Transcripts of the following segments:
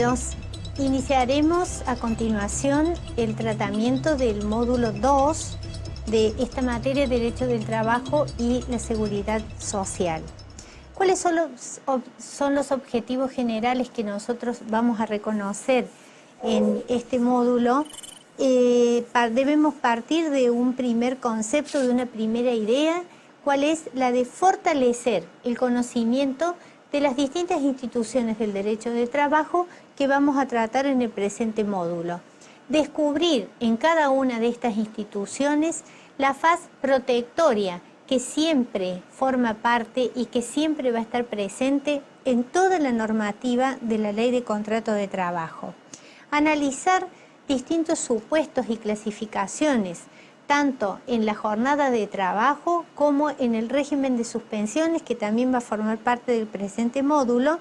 Bienvenidos. Iniciaremos a continuación el tratamiento del módulo 2 de esta materia de Derecho del Trabajo y la Seguridad Social. ¿Cuáles son los objetivos generales que nosotros vamos a reconocer en este módulo? Debemos partir de un primer concepto, de una primera idea, cuál es la de fortalecer el conocimiento de las distintas instituciones del derecho del trabajo que vamos a tratar en el presente módulo. Descubrir en cada una de estas instituciones la faz protectoria que siempre forma parte y que siempre va a estar presente en toda la normativa de la Ley de Contrato de Trabajo. Analizar distintos supuestos y clasificaciones, tanto en la jornada de trabajo como en el régimen de suspensiones, que también va a formar parte del presente módulo,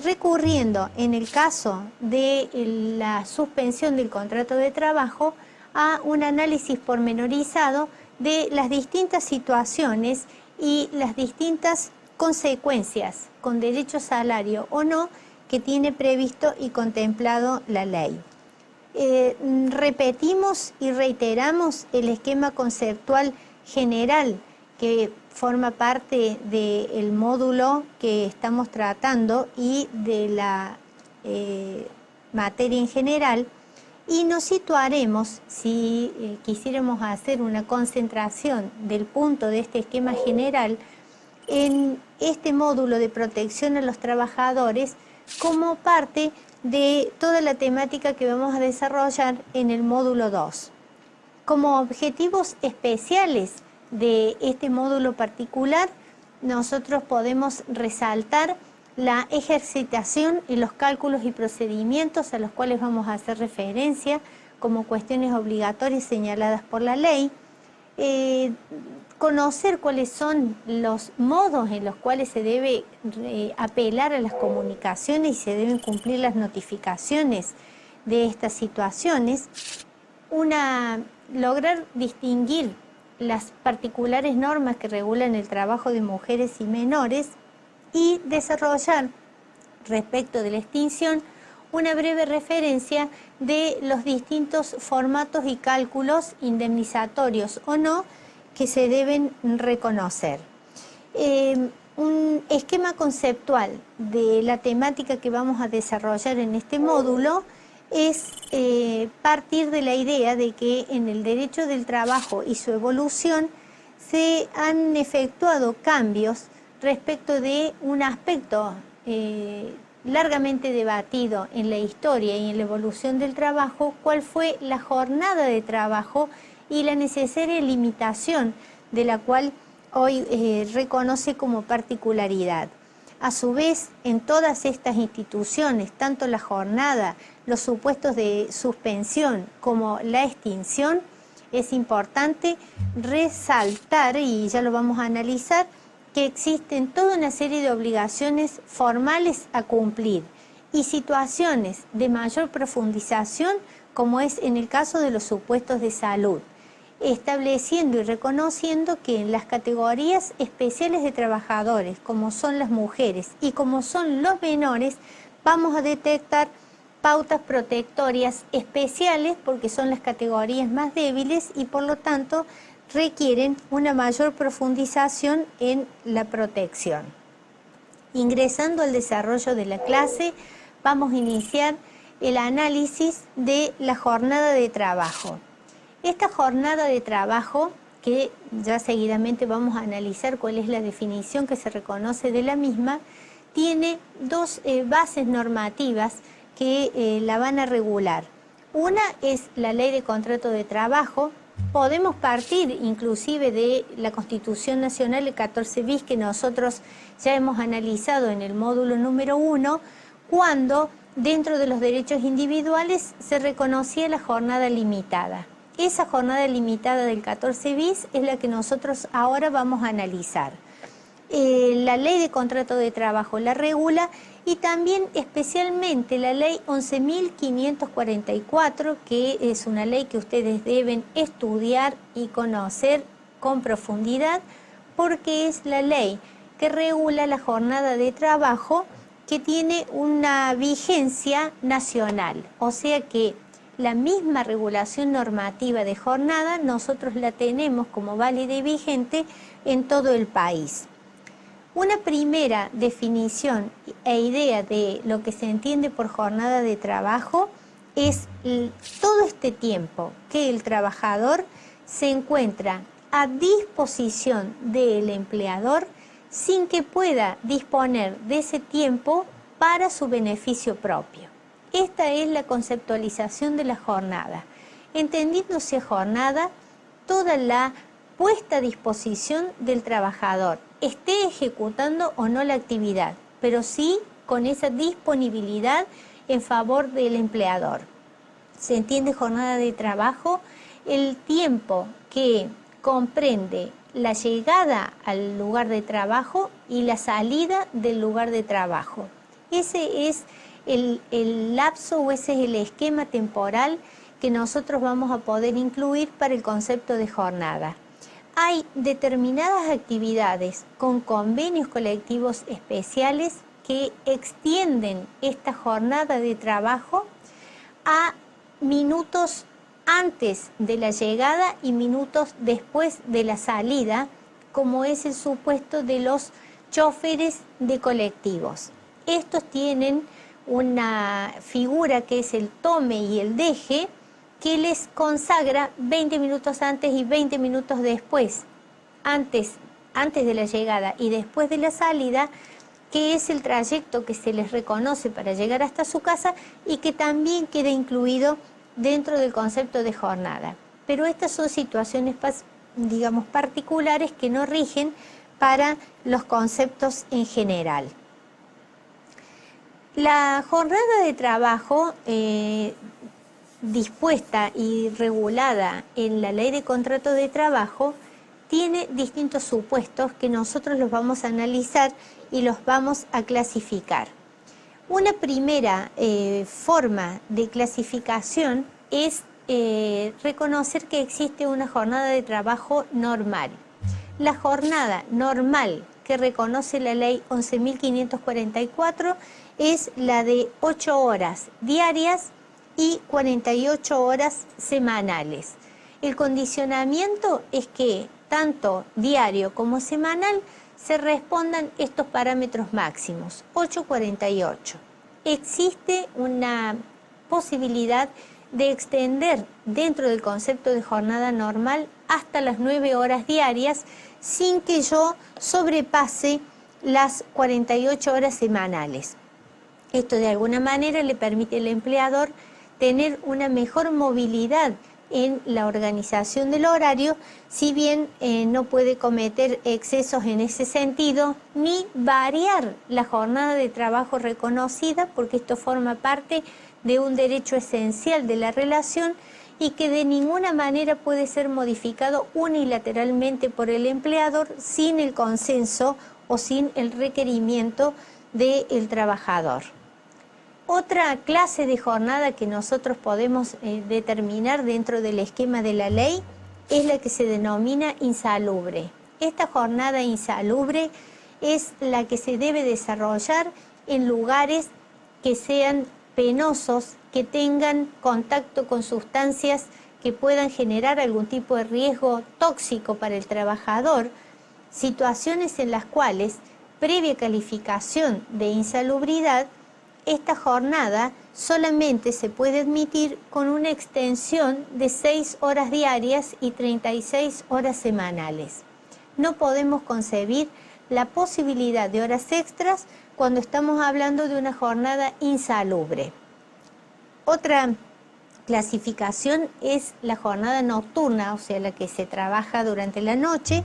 recurriendo en el caso de la suspensión del contrato de trabajo a un análisis pormenorizado de las distintas situaciones y las distintas consecuencias con derecho a salario o no que tiene previsto y contemplado la ley. Repetimos y reiteramos el esquema conceptual general que forma parte del módulo que estamos tratando y de la materia en general, y nos situaremos, si quisiéramos hacer una concentración del punto de este esquema general, en este módulo de protección a los trabajadores como parte de toda la temática que vamos a desarrollar en el módulo 2. Como objetivos especiales de este módulo particular, nosotros podemos resaltar la ejercitación en los cálculos y procedimientos a los cuales vamos a hacer referencia como cuestiones obligatorias señaladas por la ley, conocer cuáles son los modos en los cuales se debe apelar a las comunicaciones y se deben cumplir las notificaciones de estas situaciones, lograr distinguir las particulares normas que regulan el trabajo de mujeres y menores y desarrollar respecto de la extinción una breve referencia de los distintos formatos y cálculos indemnizatorios o no que se deben reconocer. Un esquema conceptual de la temática que vamos a desarrollar en este módulo es partir de la idea de que en el derecho del trabajo y su evolución se han efectuado cambios respecto de un aspecto largamente debatido en la historia y en la evolución del trabajo, cuál fue la jornada de trabajo y la necesaria limitación de la cual hoy reconoce como particularidad. A su vez, en todas estas instituciones, tanto la jornada, los supuestos de suspensión como la extinción, es importante resaltar, y ya lo vamos a analizar, que existen toda una serie de obligaciones formales a cumplir y situaciones de mayor profundización, como es en el caso de los supuestos de salud, estableciendo y reconociendo que en las categorías especiales de trabajadores, como son las mujeres y como son los menores, vamos a detectar pautas protectorias especiales porque son las categorías más débiles y por lo tanto requieren una mayor profundización en la protección. Ingresando al desarrollo de la clase, vamos a iniciar el análisis de la jornada de trabajo. Esta jornada de trabajo, que ya seguidamente vamos a analizar cuál es la definición que se reconoce de la misma, tiene dos bases normativas que la van a regular. Una es la Ley de Contrato de Trabajo. Podemos partir inclusive de la Constitución Nacional, el 14 bis, que nosotros ya hemos analizado en el módulo número 1, cuando dentro de los derechos individuales se reconocía la jornada limitada. Esa jornada limitada del 14 bis es la que nosotros ahora vamos a analizar. La Ley de Contrato de Trabajo la regula y también especialmente la Ley 11.544, que es una ley que ustedes deben estudiar y conocer con profundidad porque es la ley que regula la jornada de trabajo que tiene una vigencia nacional, o sea que la misma regulación normativa de jornada nosotros la tenemos como válida y vigente en todo el país. Una primera definición e idea de lo que se entiende por jornada de trabajo es todo este tiempo que el trabajador se encuentra a disposición del empleador sin que pueda disponer de ese tiempo para su beneficio propio. Esta es la conceptualización de la jornada, entendiéndose jornada toda la puesta a disposición del trabajador, esté ejecutando o no la actividad, pero sí con esa disponibilidad en favor del empleador. Se entiende jornada de trabajo el tiempo que comprende la llegada al lugar de trabajo y la salida del lugar de trabajo. Ese es el lapso o ese es el esquema temporal que nosotros vamos a poder incluir para el concepto de jornada. Hay determinadas actividades con convenios colectivos especiales que extienden esta jornada de trabajo a minutos antes de la llegada y minutos después de la salida, como es el supuesto de los choferes de colectivos. Estos tienen una figura que es el tome y el deje, que les consagra 20 minutos antes y 20 minutos después, antes de la llegada y después de la salida, que es el trayecto que se les reconoce para llegar hasta su casa y que también queda incluido dentro del concepto de jornada. Pero estas son situaciones, digamos, particulares que no rigen para los conceptos en general. La jornada de trabajo dispuesta y regulada en la Ley de Contrato de Trabajo tiene distintos supuestos que nosotros los vamos a analizar y los vamos a clasificar. Una primera forma de clasificación es reconocer que existe una jornada de trabajo normal. La jornada normal que reconoce la Ley 11.544 es la de 8 horas diarias y 48 horas semanales. El condicionamiento es que tanto diario como semanal se respondan estos parámetros máximos, 8-48. Existe una posibilidad de extender dentro del concepto de jornada normal hasta las 9 horas diarias sin que yo sobrepase las 48 horas semanales. Esto de alguna manera le permite al empleador tener una mejor movilidad en la organización del horario, si bien no puede cometer excesos en ese sentido, ni variar la jornada de trabajo reconocida, porque esto forma parte de un derecho esencial de la relación y que de ninguna manera puede ser modificado unilateralmente por el empleador sin el consenso o sin el requerimiento del trabajador. Otra clase de jornada que nosotros podemos determinar dentro del esquema de la ley es la que se denomina insalubre. Esta jornada insalubre es la que se debe desarrollar en lugares que sean penosos, que tengan contacto con sustancias que puedan generar algún tipo de riesgo tóxico para el trabajador, situaciones en las cuales, previa calificación de insalubridad, esta jornada solamente se puede admitir con una extensión de 6 horas diarias y 36 horas semanales. No podemos concebir la posibilidad de horas extras cuando estamos hablando de una jornada insalubre. Otra clasificación es la jornada nocturna, o sea, la que se trabaja durante la noche.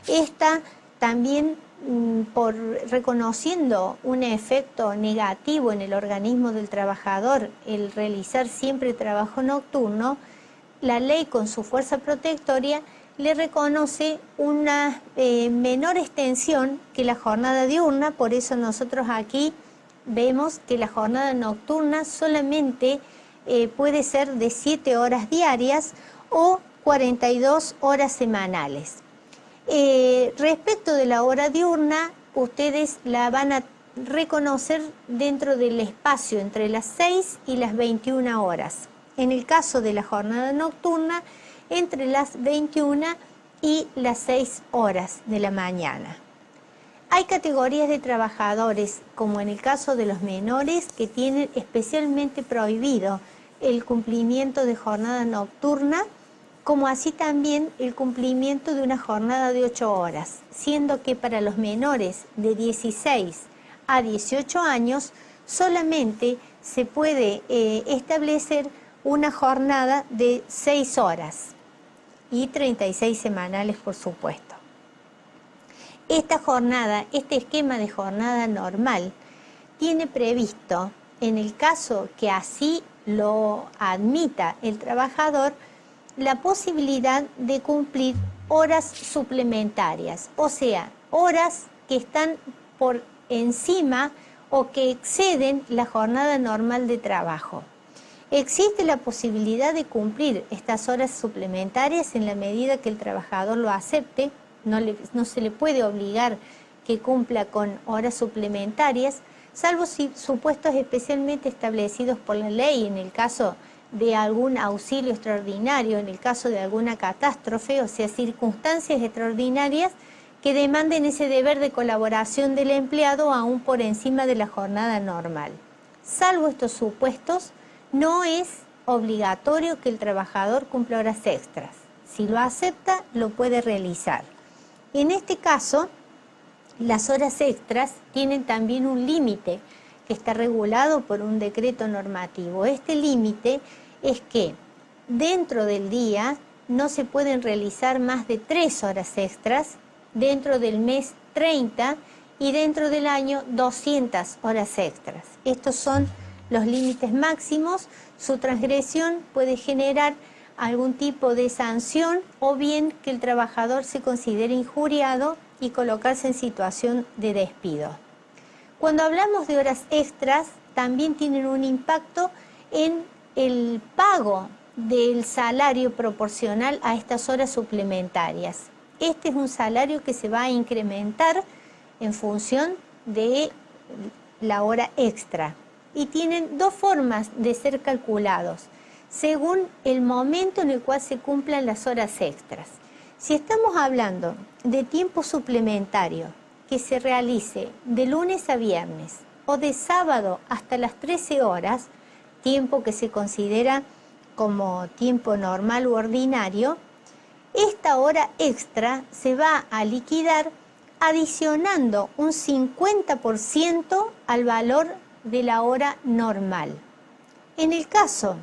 Esta también por reconociendo un efecto negativo en el organismo del trabajador, el realizar siempre trabajo nocturno, la ley con su fuerza protectoria le reconoce una menor extensión que la jornada diurna. Por eso nosotros aquí vemos que la jornada nocturna solamente puede ser de 7 horas diarias o 42 horas semanales. Respecto de la hora diurna, ustedes la van a reconocer dentro del espacio entre las 6 y las 21 horas. En el caso de la jornada nocturna, entre las 21 y las 6 horas de la mañana. Hay categorías de trabajadores, como en el caso de los menores, que tienen especialmente prohibido el cumplimiento de jornada nocturna, como así también el cumplimiento de una jornada de 8 horas, siendo que para los menores de 16 a 18 años solamente se puede establecer una jornada de 6 horas y 36 semanales, por supuesto. Esta jornada, este esquema de jornada normal, tiene previsto, en el caso que así lo admita el trabajador, la posibilidad de cumplir horas suplementarias, o sea, horas que están por encima o que exceden la jornada normal de trabajo. Existe la posibilidad de cumplir estas horas suplementarias en la medida que el trabajador lo acepte. No se le puede obligar que cumpla con horas suplementarias, salvo si supuestos especialmente establecidos por la ley, en el caso de algún auxilio extraordinario, en el caso de alguna catástrofe, o sea, circunstancias extraordinarias que demanden ese deber de colaboración del empleado aún por encima de la jornada normal. Salvo estos supuestos, no es obligatorio que el trabajador cumpla horas extras. Si lo acepta, lo puede realizar. En este caso, las horas extras tienen también un límite que está regulado por un decreto normativo. Este límite es que dentro del día no se pueden realizar más de 3 horas extras, dentro del mes 30 y dentro del año 200 horas extras. Estos son los límites máximos. Su transgresión puede generar algún tipo de sanción o bien que el trabajador se considere injuriado y colocarse en situación de despido. Cuando hablamos de horas extras, también tienen un impacto en el pago del salario proporcional a estas horas suplementarias. Este es un salario que se va a incrementar en función de la hora extra y tienen dos formas de ser calculados según el momento en el cual se cumplan las horas extras. Si estamos hablando de tiempo suplementario que se realice de lunes a viernes o de sábado hasta las 13 horas, tiempo que se considera como tiempo normal u ordinario, esta hora extra se va a liquidar adicionando un 50% al valor de la hora normal. En el caso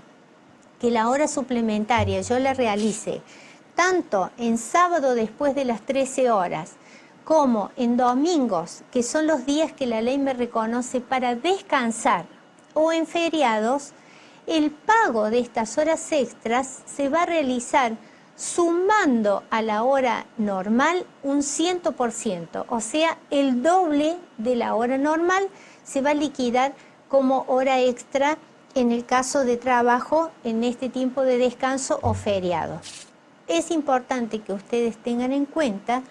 que la hora suplementaria yo la realice tanto en sábado después de las 13 horas como en domingos, que son los días que la ley me reconoce para descansar, o en feriados, el pago de estas horas extras se va a realizar sumando a la hora normal un 100%, o sea, el doble de la hora normal se va a liquidar como hora extra en el caso de trabajo en este tiempo de descanso o feriado. Es importante que ustedes tengan en cuenta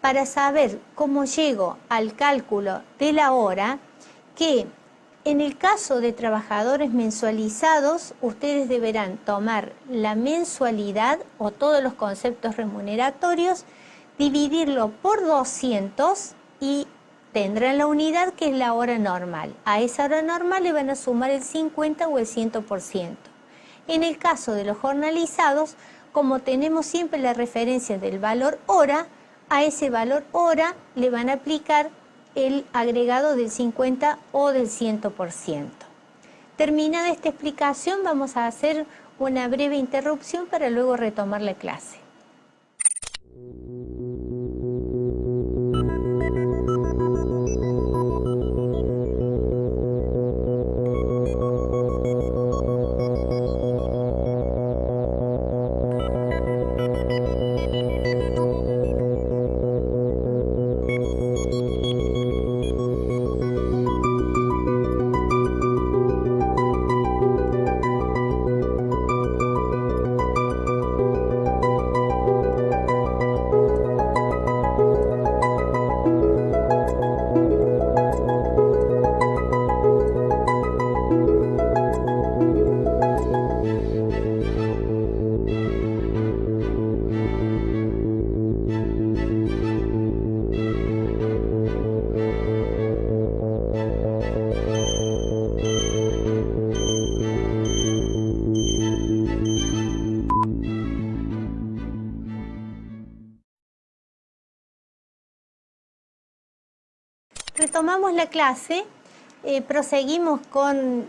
para saber cómo llego al cálculo de la hora que en el caso de trabajadores mensualizados, ustedes deberán tomar la mensualidad o todos los conceptos remuneratorios, dividirlo por 200 y tendrán la unidad que es la hora normal. A esa hora normal le van a sumar el 50 o el 100%. En el caso de los jornalizados, como tenemos siempre la referencia del valor hora, a ese valor hora le van a aplicar el agregado del 50 o del 100%. Terminada esta explicación, vamos a hacer una breve interrupción para luego retomar la clase. retomamos la clase, proseguimos con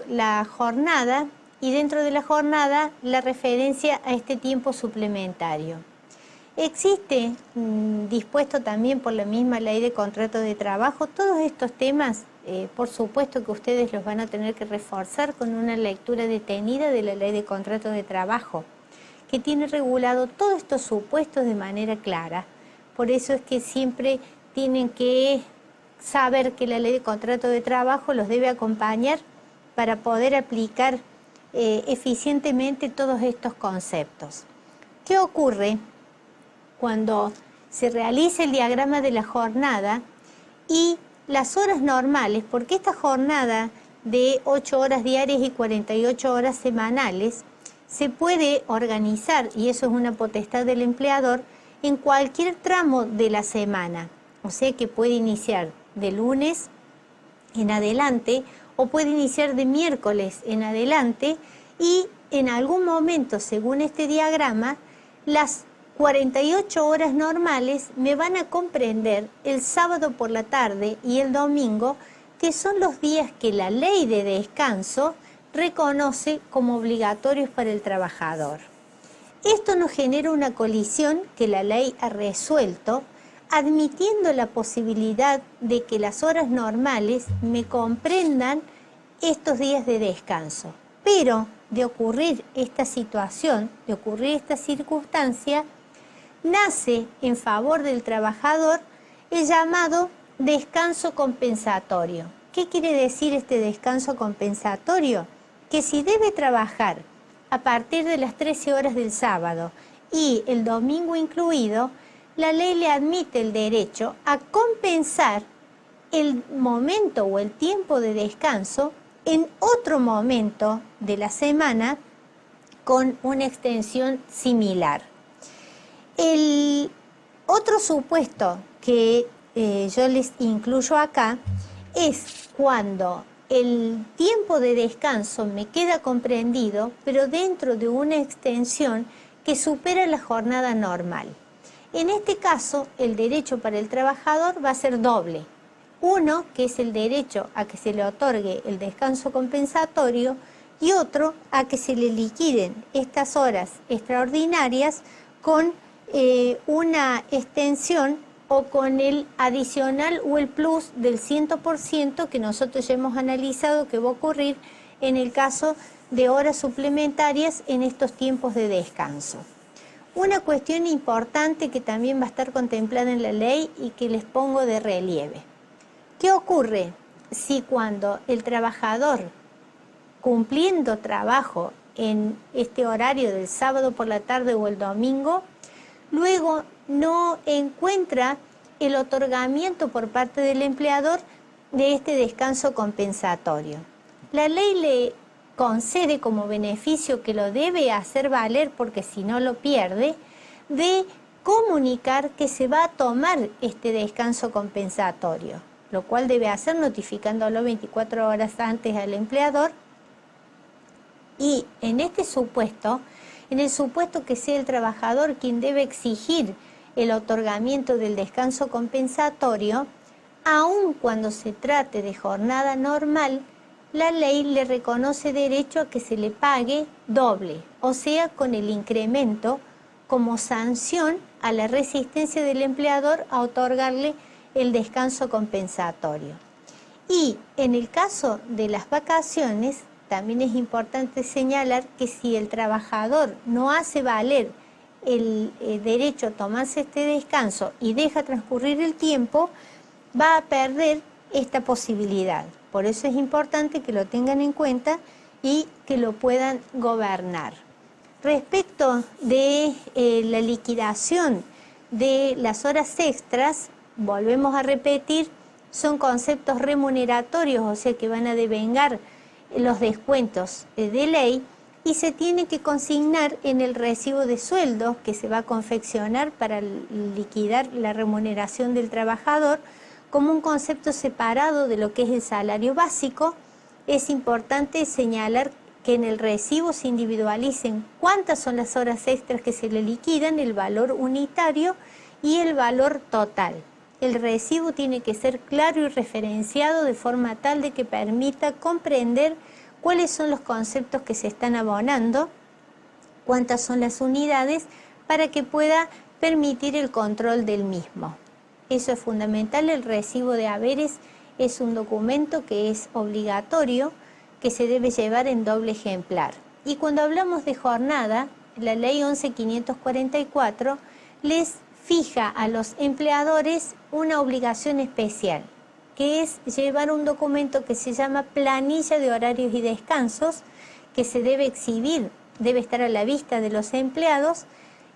la jornada y dentro de la jornada la referencia a este tiempo suplementario. Existe, dispuesto también por la misma ley de contrato de trabajo, todos estos temas, por supuesto que ustedes los van a tener que reforzar con una lectura detenida de la ley de contrato de trabajo, que tiene regulado todos estos supuestos de manera clara. Por eso es que siempre tienen que saber que la ley de contrato de trabajo los debe acompañar para poder aplicar eficientemente todos estos conceptos. ¿Qué ocurre cuando se realiza el diagrama de la jornada y las horas normales? Porque esta jornada de 8 horas diarias y 48 horas semanales se puede organizar, y eso es una potestad del empleador, en cualquier tramo de la semana. O sea que puede iniciar de lunes en adelante o puede iniciar de miércoles en adelante, y en algún momento, según este diagrama, las 48 horas normales me van a comprender el sábado por la tarde y el domingo, que son los días que la ley de descanso reconoce como obligatorios para el trabajador. Esto nos genera una colisión que la ley ha resuelto, admitiendo la posibilidad de que las horas normales me comprendan estos días de descanso. Pero de ocurrir esta situación, de ocurrir esta circunstancia, nace en favor del trabajador el llamado descanso compensatorio. ¿Qué quiere decir este descanso compensatorio? Que si debe trabajar a partir de las 13 horas del sábado y el domingo incluido, la ley le admite el derecho a compensar el momento o el tiempo de descanso en otro momento de la semana con una extensión similar. El otro supuesto que yo les incluyo acá es cuando el tiempo de descanso me queda comprendido, pero dentro de una extensión que supera la jornada normal. En este caso, el derecho para el trabajador va a ser doble. Uno, que es el derecho a que se le otorgue el descanso compensatorio, y otro, a que se le liquiden estas horas extraordinarias con una extensión o con el adicional o el plus del 100% que nosotros ya hemos analizado que va a ocurrir en el caso de horas suplementarias en estos tiempos de descanso. Una cuestión importante que también va a estar contemplada en la ley y que les pongo de relieve. ¿Qué ocurre si cuando el trabajador, cumpliendo trabajo en este horario del sábado por la tarde o el domingo, luego no encuentra el otorgamiento por parte del empleador de este descanso compensatorio? La ley le concede como beneficio, que lo debe hacer valer porque si no lo pierde, de comunicar que se va a tomar este descanso compensatorio, lo cual debe hacer notificándolo 24 horas antes al empleador. Y en este supuesto, en el supuesto que sea el trabajador quien debe exigir el otorgamiento del descanso compensatorio, aun cuando se trate de jornada normal, la ley le reconoce derecho a que se le pague doble, o sea, con el incremento como sanción a la resistencia del empleador a otorgarle el descanso compensatorio. Y en el caso de las vacaciones, también es importante señalar que si el trabajador no hace valer el derecho a tomarse este descanso y deja transcurrir el tiempo, va a perder esta posibilidad. Por eso es importante que lo tengan en cuenta y que lo puedan gobernar. Respecto de la liquidación de las horas extras, volvemos a repetir, son conceptos remuneratorios, o sea que van a devengar los descuentos de ley, y se tiene que consignar en el recibo de sueldos que se va a confeccionar para liquidar la remuneración del trabajador como un concepto separado de lo que es el salario básico. Es importante señalar que en el recibo se individualicen cuántas son las horas extras que se le liquidan, el valor unitario y el valor total. el recibo tiene que ser claro y referenciado de forma tal de que permita comprender cuáles son los conceptos que se están abonando, cuántas son las unidades, para que pueda permitir el control del mismo. Eso es fundamental. El recibo de haberes es un documento que es obligatorio, que se debe llevar en doble ejemplar. Y cuando hablamos de jornada, la ley 11.544 les fija a los empleadores una obligación especial, que es llevar un documento que se llama planilla de horarios y descansos, que se debe exhibir, debe estar a la vista de los empleados,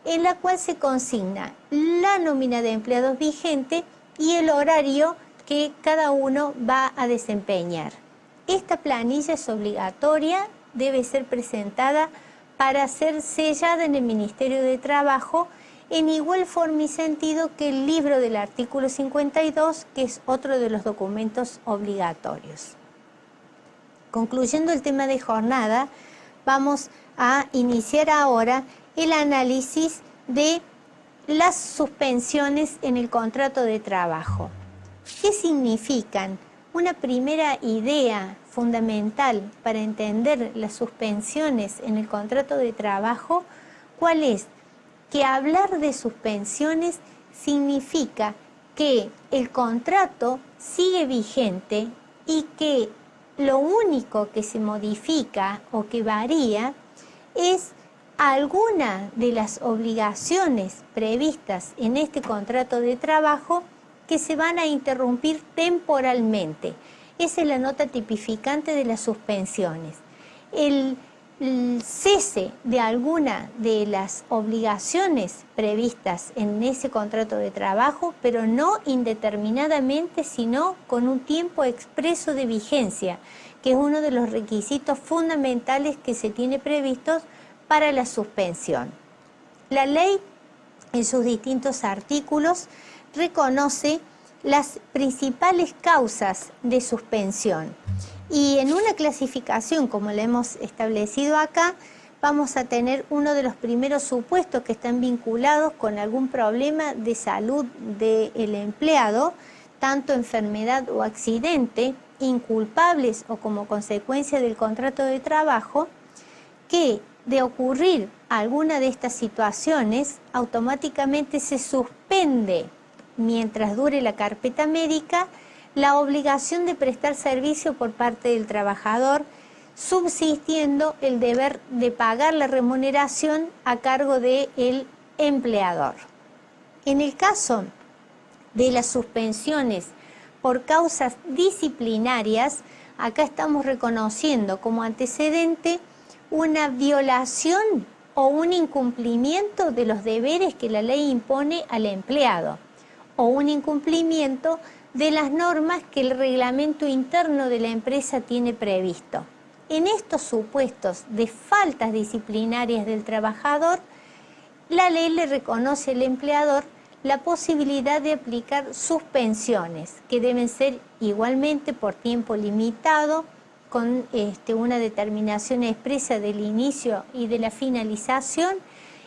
en la cual se consigna la nómina de empleados vigente y el horario que cada uno va a desempeñar. Esta planilla es obligatoria, debe ser presentada para ser sellada en el Ministerio de Trabajo en igual forma y sentido que el libro del artículo 52, que es otro de los documentos obligatorios. Concluyendo el tema de jornada, vamos a iniciar ahora el análisis de las suspensiones en el contrato de trabajo. ¿Qué significan? Una primera idea fundamental para entender las suspensiones en el contrato de trabajo, ¿cuál es? Que hablar de suspensiones significa que el contrato sigue vigente y que lo único que se modifica o que varía es alguna de las obligaciones previstas en este contrato de trabajo que se van a interrumpir temporalmente. Esa es la nota tipificante de las suspensiones. El cese de alguna de las obligaciones previstas en ese contrato de trabajo, pero no indeterminadamente, sino con un tiempo expreso de vigencia, que es uno de los requisitos fundamentales que se tiene previstos para la suspensión. La ley, en sus distintos artículos, reconoce las principales causas de suspensión. Y en una clasificación, como la hemos establecido acá, vamos a tener uno de los primeros supuestos que están vinculados con algún problema de salud del empleado, tanto enfermedad o accidente, inculpables o como consecuencia del contrato de trabajo, que de ocurrir alguna de estas situaciones, automáticamente se suspende, mientras dure la carpeta médica, la obligación de prestar servicio por parte del trabajador, subsistiendo el deber de pagar la remuneración a cargo del empleador. En el caso de las suspensiones por causas disciplinarias, acá estamos reconociendo como antecedente una violación o un incumplimiento de los deberes que la ley impone al empleado, o un incumplimiento de las normas que el reglamento interno de la empresa tiene previsto. En estos supuestos de faltas disciplinarias del trabajador, la ley le reconoce al empleador la posibilidad de aplicar suspensiones, que deben ser igualmente por tiempo limitado, con una determinación expresa del inicio y de la finalización,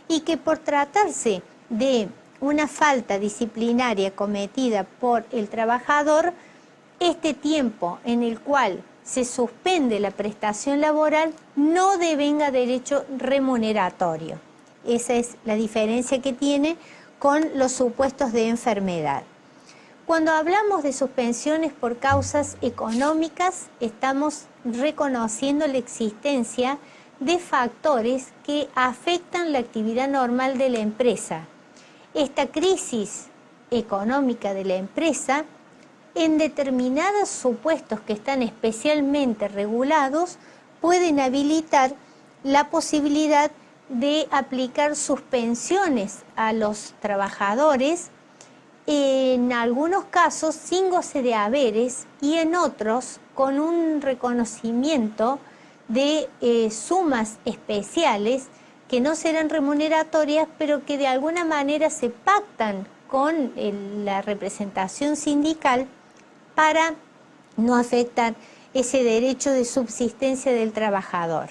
y que por tratarse de una falta disciplinaria cometida por el trabajador, este tiempo en el cual se suspende la prestación laboral no devenga derecho remuneratorio. Esa es la diferencia que tiene con los supuestos de enfermedad. Cuando hablamos de suspensiones por causas económicas, estamos reconociendo la existencia de factores que afectan la actividad normal de la empresa. Esta crisis económica de la empresa, en determinados supuestos que están especialmente regulados, pueden habilitar la posibilidad de aplicar suspensiones a los trabajadores, en algunos casos sin goce de haberes y en otros con un reconocimiento de sumas especiales que no serán remuneratorias, pero que de alguna manera se pactan con la representación sindical para no afectar ese derecho de subsistencia del trabajador.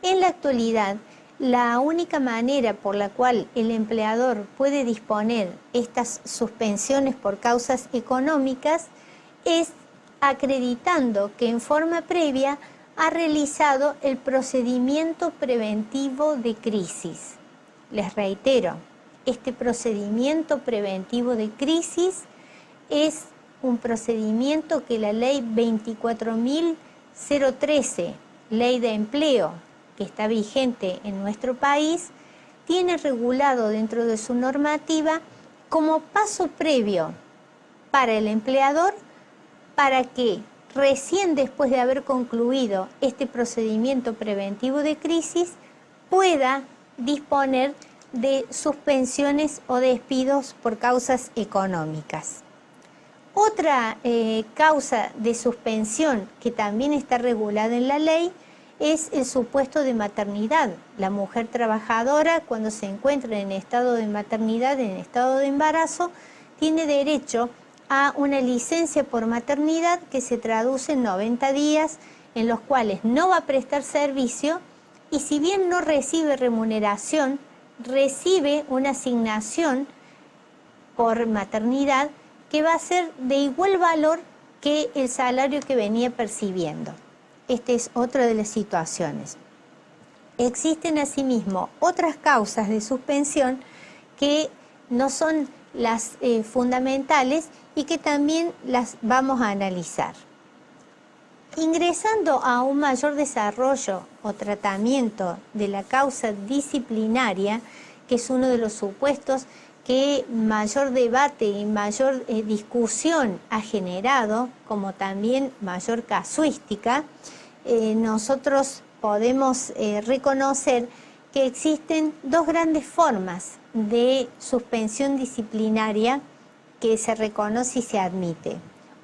En la actualidad, La única manera por la cual el empleador puede disponer estas suspensiones por causas económicas es acreditando que en forma previa ha realizado el procedimiento preventivo de crisis. Les reitero, este procedimiento preventivo de crisis es un procedimiento que la ley 24.013, ley de empleo, que está vigente en nuestro país, tiene regulado dentro de su normativa como paso previo para el empleador para que recién después de haber concluido este procedimiento preventivo de crisis pueda disponer de suspensiones o despidos por causas económicas. Otra causa de suspensión que también está regulada en la ley es el supuesto de maternidad. La mujer trabajadora, cuando se encuentra en estado de maternidad, en estado de embarazo, tiene derecho a una licencia por maternidad que se traduce en 90 días en los cuales no va a prestar servicio y si bien no recibe remuneración, recibe una asignación por maternidad que va a ser de igual valor que el salario que venía percibiendo. Esta es otra de las situaciones. Existen asimismo otras causas de suspensión que no son las fundamentales y que también las vamos a analizar. Ingresando a un mayor desarrollo o tratamiento de la causa disciplinaria, que es uno de los supuestos que mayor debate y mayor discusión ha generado, como también mayor casuística, nosotros podemos reconocer que existen dos grandes formas de suspensión disciplinaria que se reconoce y se admite.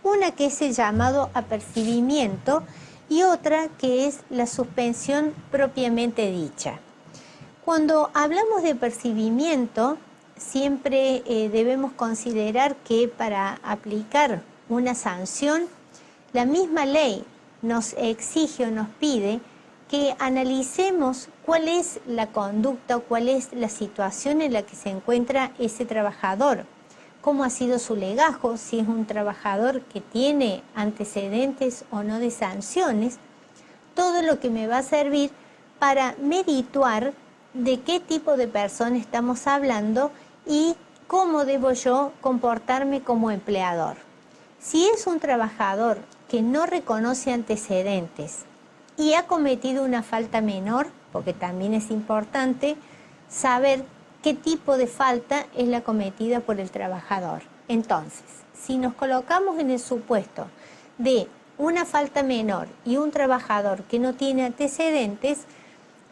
Una que es el llamado apercibimiento y otra que es la suspensión propiamente dicha. Cuando hablamos de apercibimiento, siempre debemos considerar que para aplicar una sanción, la misma ley nos exige o nos pide que analicemos cuál es la conducta o cuál es la situación en la que se encuentra ese trabajador, cómo ha sido su legajo, si es un trabajador que tiene antecedentes o no de sanciones, todo lo que me va a servir para medituar de qué tipo de persona estamos hablando y cómo debo yo comportarme como empleador. Si es un trabajador que no reconoce antecedentes y ha cometido una falta menor, porque también es importante saber qué tipo de falta es la cometida por el trabajador. Entonces, si nos colocamos en el supuesto de una falta menor y un trabajador que no tiene antecedentes,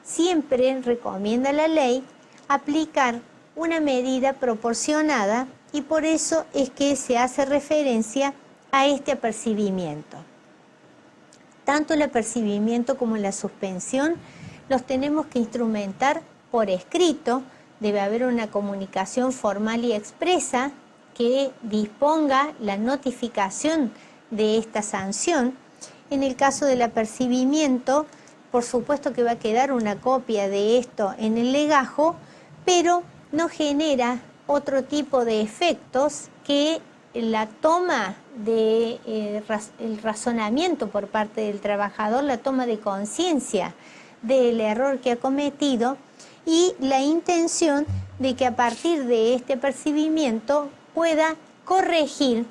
siempre recomienda la ley aplicar una medida proporcionada y por eso es que se hace referencia a este apercibimiento. Tanto el apercibimiento como la suspensión los tenemos que instrumentar por escrito. Debe haber una comunicación formal y expresa que disponga la notificación de esta sanción. En el caso del apercibimiento, por supuesto que va a quedar una copia de esto en el legajo, pero no genera otro tipo de efectos que la toma de el razonamiento por parte del trabajador, la toma de conciencia del error que ha cometido y la intención de que a partir de este apercibimiento pueda corregir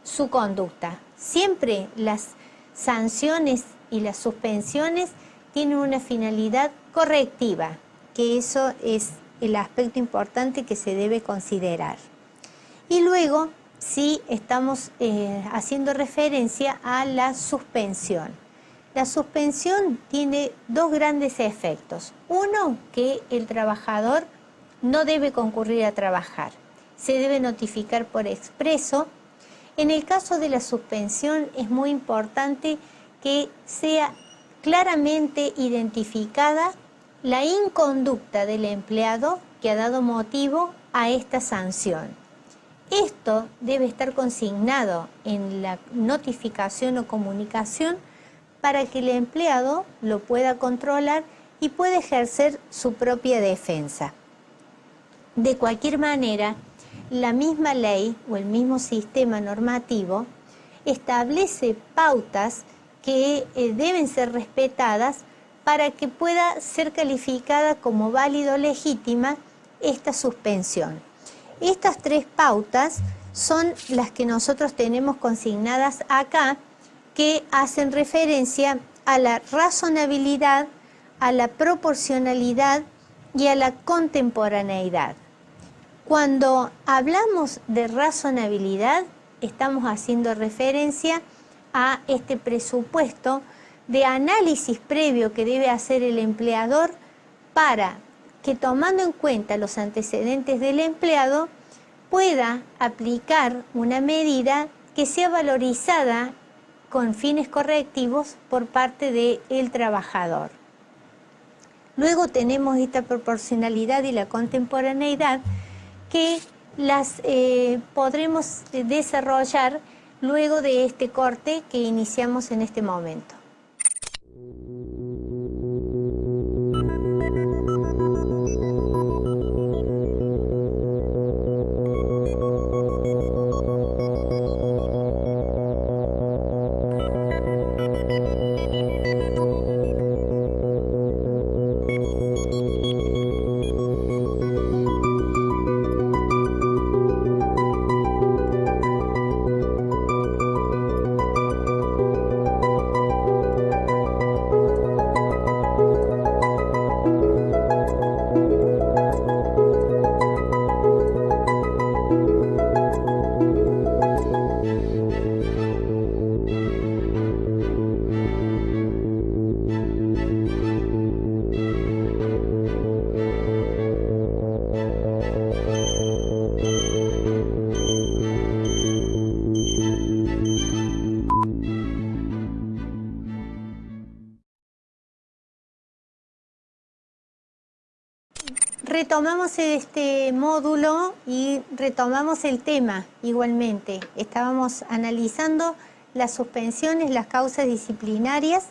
su conducta. Siempre las sanciones y las suspensiones tienen una finalidad correctiva, que eso es el aspecto importante que se debe considerar. Y luego, sí, estamos haciendo referencia a la suspensión. La suspensión tiene dos grandes efectos. Uno, que el trabajador no debe concurrir a trabajar. Se debe notificar por expreso. En el caso de la suspensión es muy importante que sea claramente identificada la inconducta del empleado que ha dado motivo a esta sanción. Esto debe estar consignado en la notificación o comunicación para que el empleado lo pueda controlar y puede ejercer su propia defensa. De cualquier manera, la misma ley o el mismo sistema normativo establece pautas que deben ser respetadas para que pueda ser calificada como válida o legítima esta suspensión. Estas 3 pautas son las que nosotros tenemos consignadas acá, que hacen referencia a la razonabilidad, a la proporcionalidad y a la contemporaneidad. Cuando hablamos de razonabilidad, estamos haciendo referencia a este presupuesto de análisis previo que debe hacer el empleador para que, tomando en cuenta los antecedentes del empleado, pueda aplicar una medida que sea valorizada con fines correctivos por parte del trabajador. Luego tenemos esta proporcionalidad y la contemporaneidad que las podremos desarrollar luego de este corte que iniciamos en este momento. Retomamos este módulo y retomamos el tema igualmente. Estábamos analizando las suspensiones, las causas disciplinarias,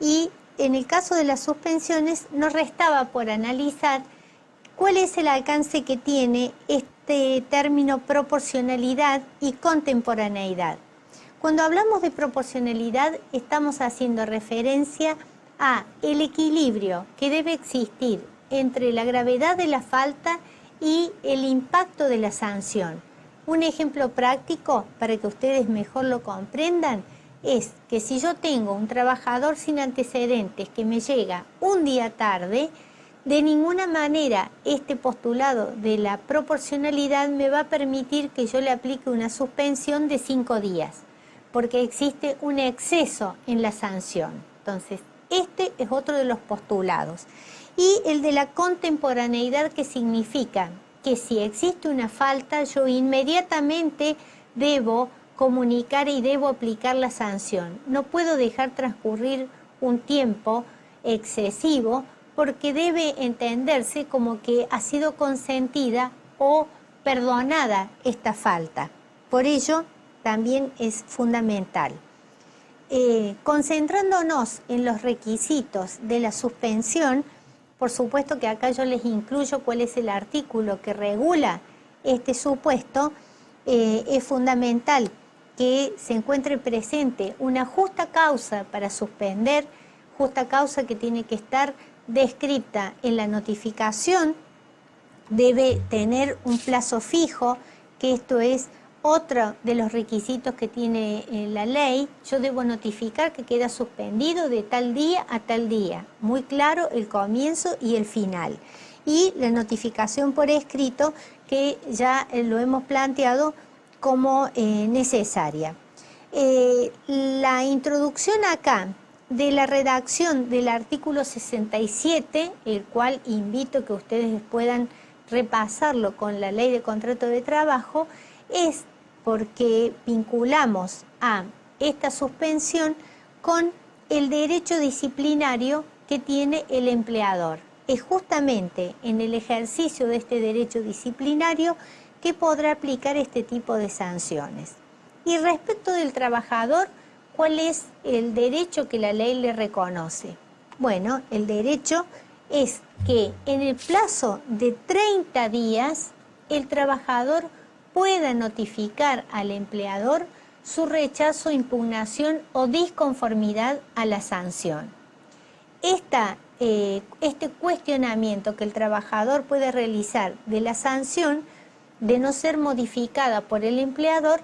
y en el caso de las suspensiones nos restaba por analizar cuál es el alcance que tiene este término proporcionalidad y contemporaneidad. Cuando hablamos de proporcionalidad estamos haciendo referencia a el equilibrio que debe existir entre la gravedad de la falta y el impacto de la sanción. Un ejemplo práctico para que ustedes mejor lo comprendan es que si yo tengo un trabajador sin antecedentes que me llega un día tarde, de ninguna manera este postulado de la proporcionalidad me va a permitir que yo le aplique una suspensión de 5 días, porque existe un exceso en la sanción. Entonces, este es otro de los postulados. Y el de la contemporaneidad, que significa que si existe una falta, yo inmediatamente debo comunicar y debo aplicar la sanción. No puedo dejar transcurrir un tiempo excesivo porque debe entenderse como que ha sido consentida o perdonada esta falta. Por ello, también es fundamental. Concentrándonos en los requisitos de la suspensión, por supuesto que acá yo les incluyo cuál es el artículo que regula este supuesto. Es fundamental que se encuentre presente una justa causa para suspender, justa causa que tiene que estar descrita en la notificación, debe tener un plazo fijo, que esto es otro de los requisitos que tiene la ley. Yo debo notificar que queda suspendido de tal día a tal día. Muy claro el comienzo y el final. Y la notificación por escrito, que ya lo hemos planteado como necesaria. La introducción acá de la redacción del artículo 67, el cual invito que ustedes puedan repasarlo con la Ley de Contrato de Trabajo, es porque vinculamos a esta suspensión con el derecho disciplinario que tiene el empleador. Es justamente en el ejercicio de este derecho disciplinario que podrá aplicar este tipo de sanciones. Y respecto del trabajador, ¿cuál es el derecho que la ley le reconoce? Bueno, el derecho es que en el plazo de 30 días el trabajador pueda notificar al empleador su rechazo, impugnación o disconformidad a la sanción. Este cuestionamiento que el trabajador puede realizar de la sanción, de no ser modificada por el empleador,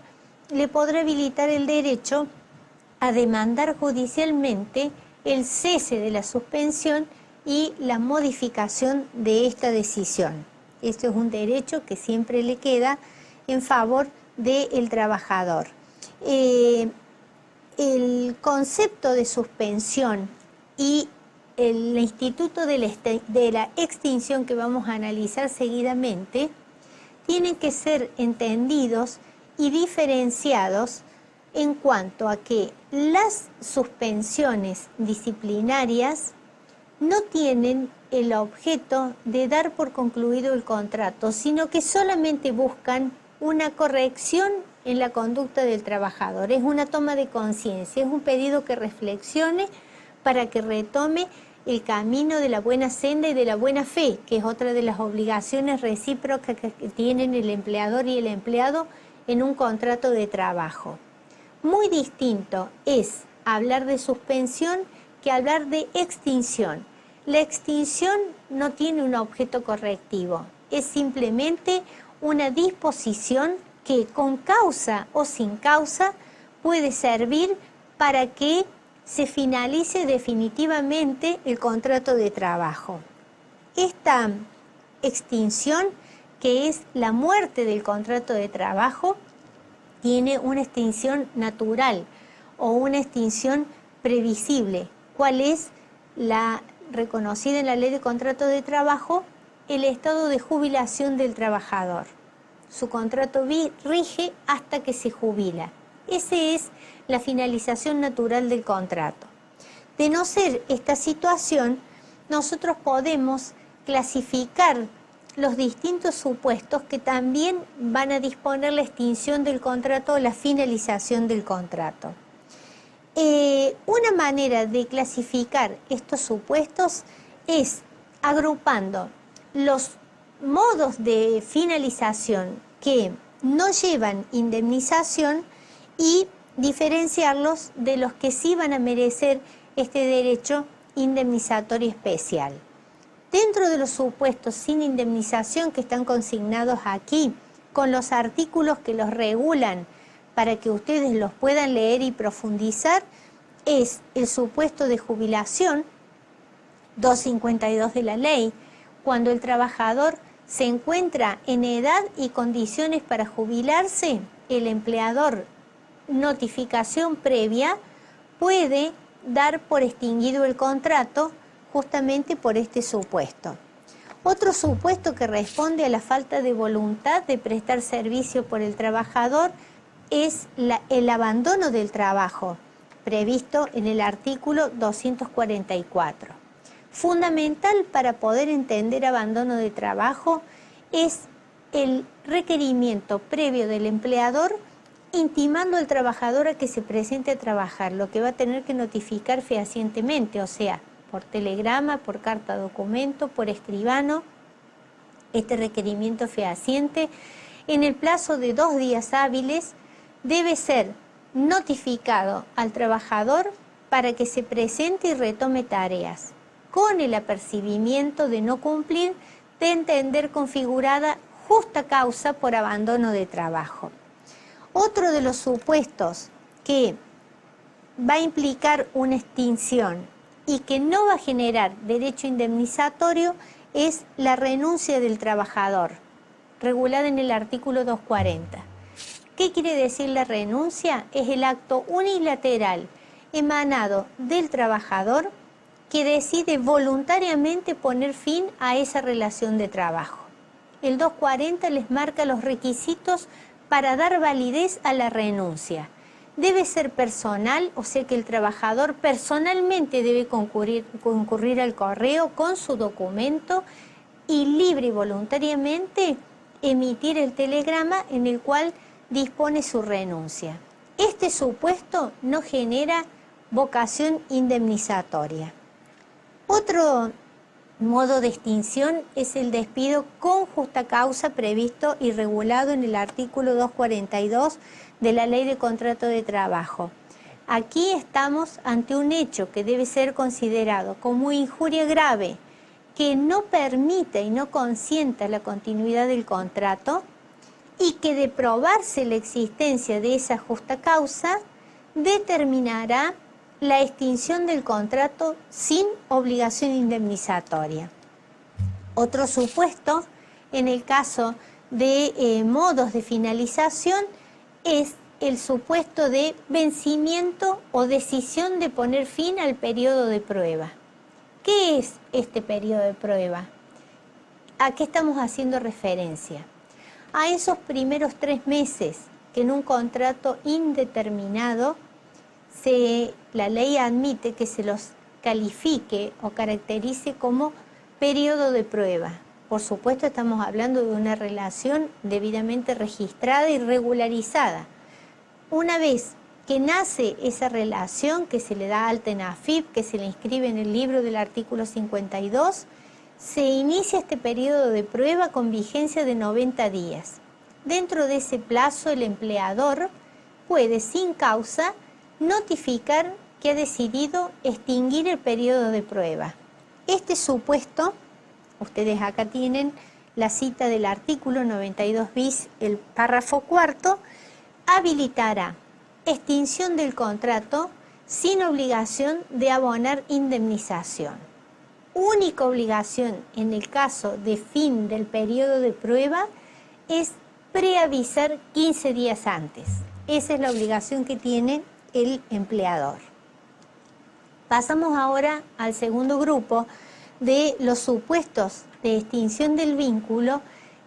le podrá habilitar el derecho a demandar judicialmente el cese de la suspensión y la modificación de esta decisión. Esto es un derecho que siempre le queda en favor del trabajador. El concepto de suspensión y el instituto de la extinción que vamos a analizar seguidamente tienen que ser entendidos y diferenciados en cuanto a que las suspensiones disciplinarias no tienen el objeto de dar por concluido el contrato, sino que solamente buscan una corrección en la conducta del trabajador. Es una toma de conciencia, es un pedido que reflexione para que retome el camino de la buena senda y de la buena fe, que es otra de las obligaciones recíprocas que tienen el empleador y el empleado en un contrato de trabajo. Muy distinto es hablar de suspensión que hablar de extinción. La extinción no tiene un objeto correctivo, es simplemente una disposición que con causa o sin causa puede servir para que se finalice definitivamente el contrato de trabajo. Esta extinción, que es la muerte del contrato de trabajo, tiene una extinción natural o una extinción previsible. ¿Cuál es la reconocida en la Ley de Contrato de Trabajo? El estado de jubilación del trabajador. Su contrato rige hasta que se jubila. Esa es la finalización natural del contrato. De no ser esta situación, nosotros podemos clasificar los distintos supuestos que también van a disponer la extinción del contrato o la finalización del contrato. Una manera de clasificar estos supuestos es agrupando los modos de finalización que no llevan indemnización y diferenciarlos de los que sí van a merecer este derecho indemnizatorio especial. Dentro de los supuestos sin indemnización que están consignados aquí, con los artículos que los regulan para que ustedes los puedan leer y profundizar, es el supuesto de jubilación, 252 de la ley, cuando el trabajador se encuentra en edad y condiciones para jubilarse, el empleador, notificación previa, puede dar por extinguido el contrato justamente por este supuesto. Otro supuesto que responde a la falta de voluntad de prestar servicio por el trabajador es el abandono del trabajo, previsto en el artículo 244. Fundamental para poder entender abandono de trabajo es el requerimiento previo del empleador intimando al trabajador a que se presente a trabajar, lo que va a tener que notificar fehacientemente, o sea, por telegrama, por carta documento, por escribano, este requerimiento fehaciente, en el plazo de 2 días hábiles, debe ser notificado al trabajador para que se presente y retome tareas, con el apercibimiento de no cumplir, de entender configurada justa causa por abandono de trabajo. Otro de los supuestos que va a implicar una extinción y que no va a generar derecho indemnizatorio es la renuncia del trabajador, regulada en el artículo 240. ¿Qué quiere decir la renuncia? Es el acto unilateral emanado del trabajador que decide voluntariamente poner fin a esa relación de trabajo. El 240 les marca los requisitos para dar validez a la renuncia. Debe ser personal, o sea que el trabajador personalmente debe concurrir al correo con su documento y libre y voluntariamente emitir el telegrama en el cual dispone su renuncia. Este supuesto no genera vocación indemnizatoria. Otro modo de extinción es el despido con justa causa previsto y regulado en el artículo 242 de la Ley de Contrato de Trabajo. Aquí estamos ante un hecho que debe ser considerado como injuria grave, que no permita y no consienta la continuidad del contrato y que, de probarse la existencia de esa justa causa, determinará la extinción del contrato sin obligación indemnizatoria. Otro supuesto, en el caso de modos de finalización, es el supuesto de vencimiento o decisión de poner fin al periodo de prueba. ¿Qué es este periodo de prueba? ¿A qué estamos haciendo referencia? A esos primeros 3 meses que en un contrato indeterminado la ley admite que se los califique o caracterice como periodo de prueba. Por supuesto, estamos hablando de una relación debidamente registrada y regularizada. Una vez que nace esa relación, que se le da alta en AFIP, que se le inscribe en el libro del artículo 52, se inicia este periodo de prueba con vigencia de 90 días. Dentro de ese plazo, el empleador puede, sin causa, notificar que ha decidido extinguir el periodo de prueba. Este supuesto, ustedes acá tienen la cita del artículo 92 bis, el párrafo cuarto, habilitará extinción del contrato sin obligación de abonar indemnización. Única obligación en el caso de fin del periodo de prueba es preavisar 15 días antes. Esa es la obligación que tiene el empleador. Pasamos ahora al segundo grupo de los supuestos de extinción del vínculo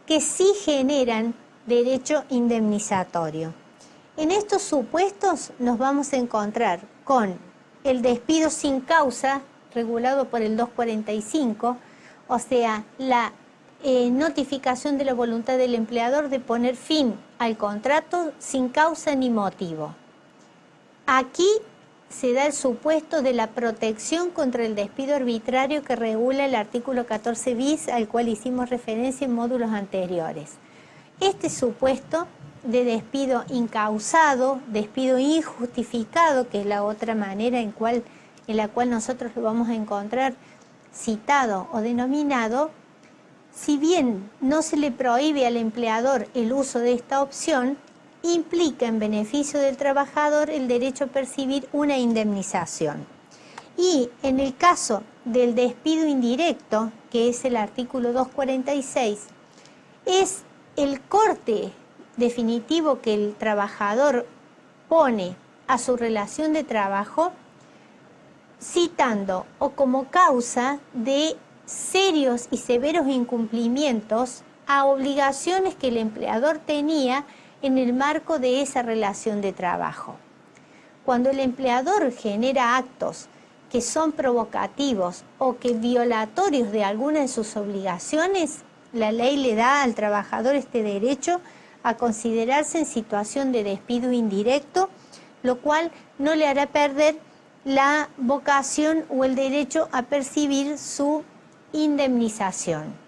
que sí generan derecho indemnizatorio. En estos supuestos nos vamos a encontrar con el despido sin causa, regulado por el 245, o sea, la notificación de la voluntad del empleador de poner fin al contrato sin causa ni motivo. Aquí se da el supuesto de la protección contra el despido arbitrario que regula el artículo 14 bis, al cual hicimos referencia en módulos anteriores. Este supuesto de despido incausado, despido injustificado, que es la otra manera en la cual nosotros lo vamos a encontrar citado o denominado, si bien no se le prohíbe al empleador el uso de esta opción, implica en beneficio del trabajador el derecho a percibir una indemnización. Y en el caso del despido indirecto, que es el artículo 246, es el corte definitivo que el trabajador pone a su relación de trabajo, citando o como causa de serios y severos incumplimientos a obligaciones que el empleador tenía en el marco de esa relación de trabajo. Cuando el empleador genera actos que son provocativos o que violatorios de alguna de sus obligaciones, la ley le da al trabajador este derecho a considerarse en situación de despido indirecto, lo cual no le hará perder la vocación o el derecho a percibir su indemnización.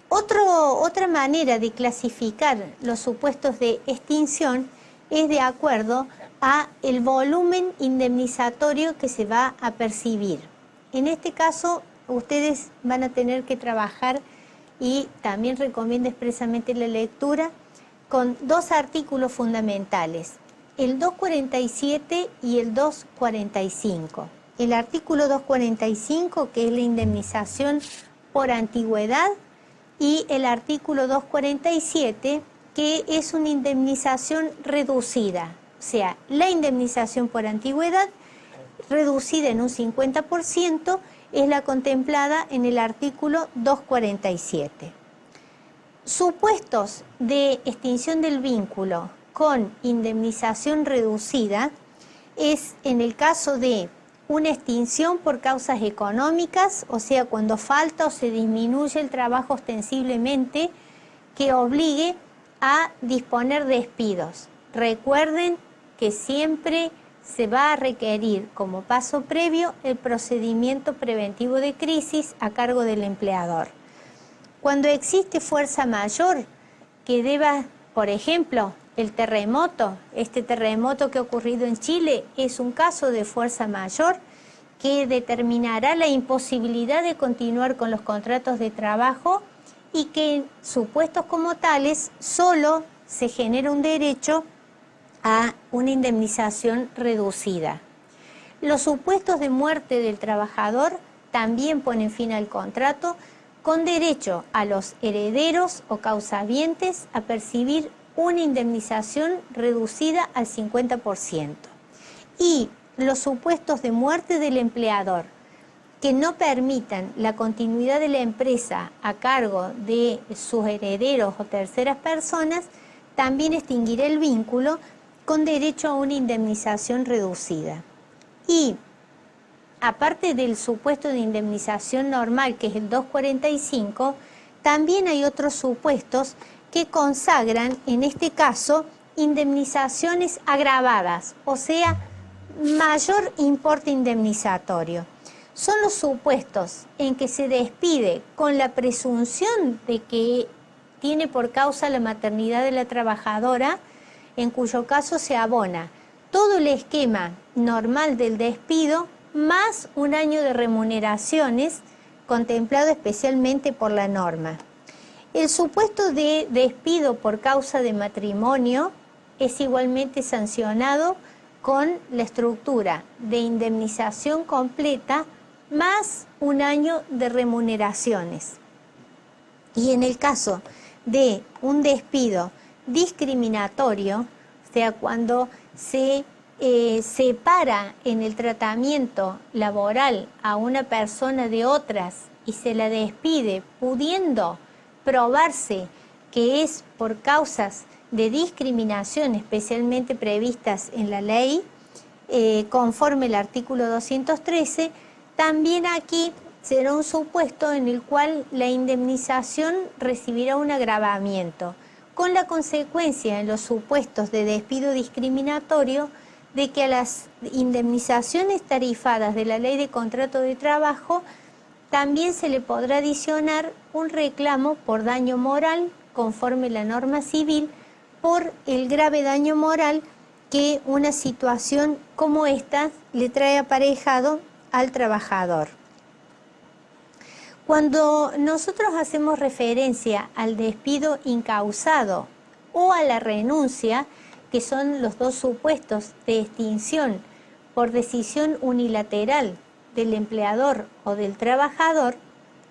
Otra manera de clasificar los supuestos de extinción es de acuerdo a el volumen indemnizatorio que se va a percibir. En este caso, ustedes van a tener que trabajar, y también recomiendo expresamente la lectura, con 2 artículos fundamentales, el 247 y el 245. El artículo 245, que es la indemnización por antigüedad, y el artículo 247, que es una indemnización reducida, o sea, la indemnización por antigüedad reducida en un 50% es la contemplada en el artículo 247. Supuestos de extinción del vínculo con indemnización reducida es en el caso de una extinción por causas económicas, o sea, cuando falta o se disminuye el trabajo ostensiblemente que obligue a disponer despidos. Recuerden que siempre se va a requerir como paso previo el procedimiento preventivo de crisis a cargo del empleador. Cuando existe fuerza mayor que deba, por ejemplo, el terremoto, este terremoto que ha ocurrido en Chile es un caso de fuerza mayor que determinará la imposibilidad de continuar con los contratos de trabajo y que supuestos como tales solo se genera un derecho a una indemnización reducida. Los supuestos de muerte del trabajador también ponen fin al contrato con derecho a los herederos o causavientes a percibir una indemnización reducida al 50%. Y los supuestos de muerte del empleador que no permitan la continuidad de la empresa a cargo de sus herederos o terceras personas, también extinguirá el vínculo con derecho a una indemnización reducida. Y aparte del supuesto de indemnización normal, que es el 245, también hay otros supuestos que consagran, en este caso, indemnizaciones agravadas, o sea, mayor importe indemnizatorio. Son los supuestos en que se despide con la presunción de que tiene por causa la maternidad de la trabajadora, en cuyo caso se abona todo el esquema normal del despido, más un año de remuneraciones contemplado especialmente por la norma. El supuesto de despido por causa de matrimonio es igualmente sancionado con la estructura de indemnización completa más un año de remuneraciones. Y en el caso de un despido discriminatorio, o sea, cuando se separa en el tratamiento laboral a una persona de otras y se la despide pudiendo probarse que es por causas de discriminación especialmente previstas en la ley, conforme el artículo 213, también aquí será un supuesto en el cual la indemnización recibirá un agravamiento, con la consecuencia en los supuestos de despido discriminatorio de que a las indemnizaciones tarifadas de la Ley de Contrato de Trabajo también se le podrá adicionar un reclamo por daño moral, conforme la norma civil, por el grave daño moral que una situación como esta le trae aparejado al trabajador. Cuando nosotros hacemos referencia al despido incausado o a la renuncia, que son los dos supuestos de extinción por decisión unilateral del empleador o del trabajador,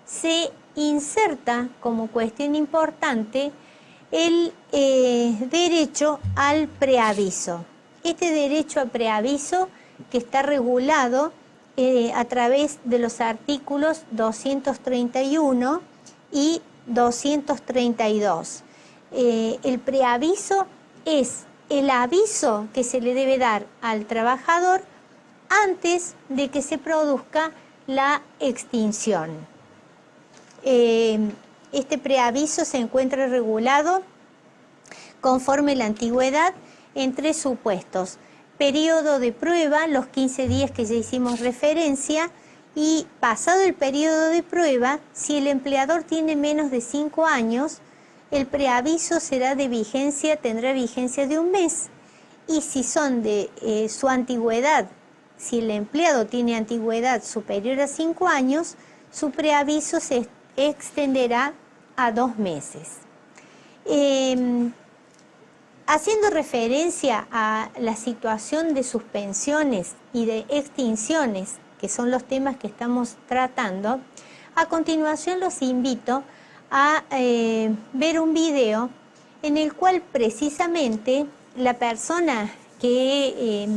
se inserta como cuestión importante el derecho al preaviso. Este derecho al preaviso que está regulado a través de los artículos 231 y 232. El preaviso es el aviso que se le debe dar al trabajador antes de que se produzca la extinción. Este preaviso se encuentra regulado conforme la antigüedad en tres supuestos: periodo de prueba, los 15 días que ya hicimos referencia, y pasado el periodo de prueba, si el empleador tiene menos de 5 años, el preaviso será de vigencia, tendrá vigencia de un mes, y si son de su antigüedad, si el empleado tiene antigüedad superior a 5 años, su preaviso se extenderá a 2 meses. Haciendo referencia a la situación de suspensiones y de extinciones, que son los temas que estamos tratando, a continuación los invito a ver un video en el cual precisamente la persona que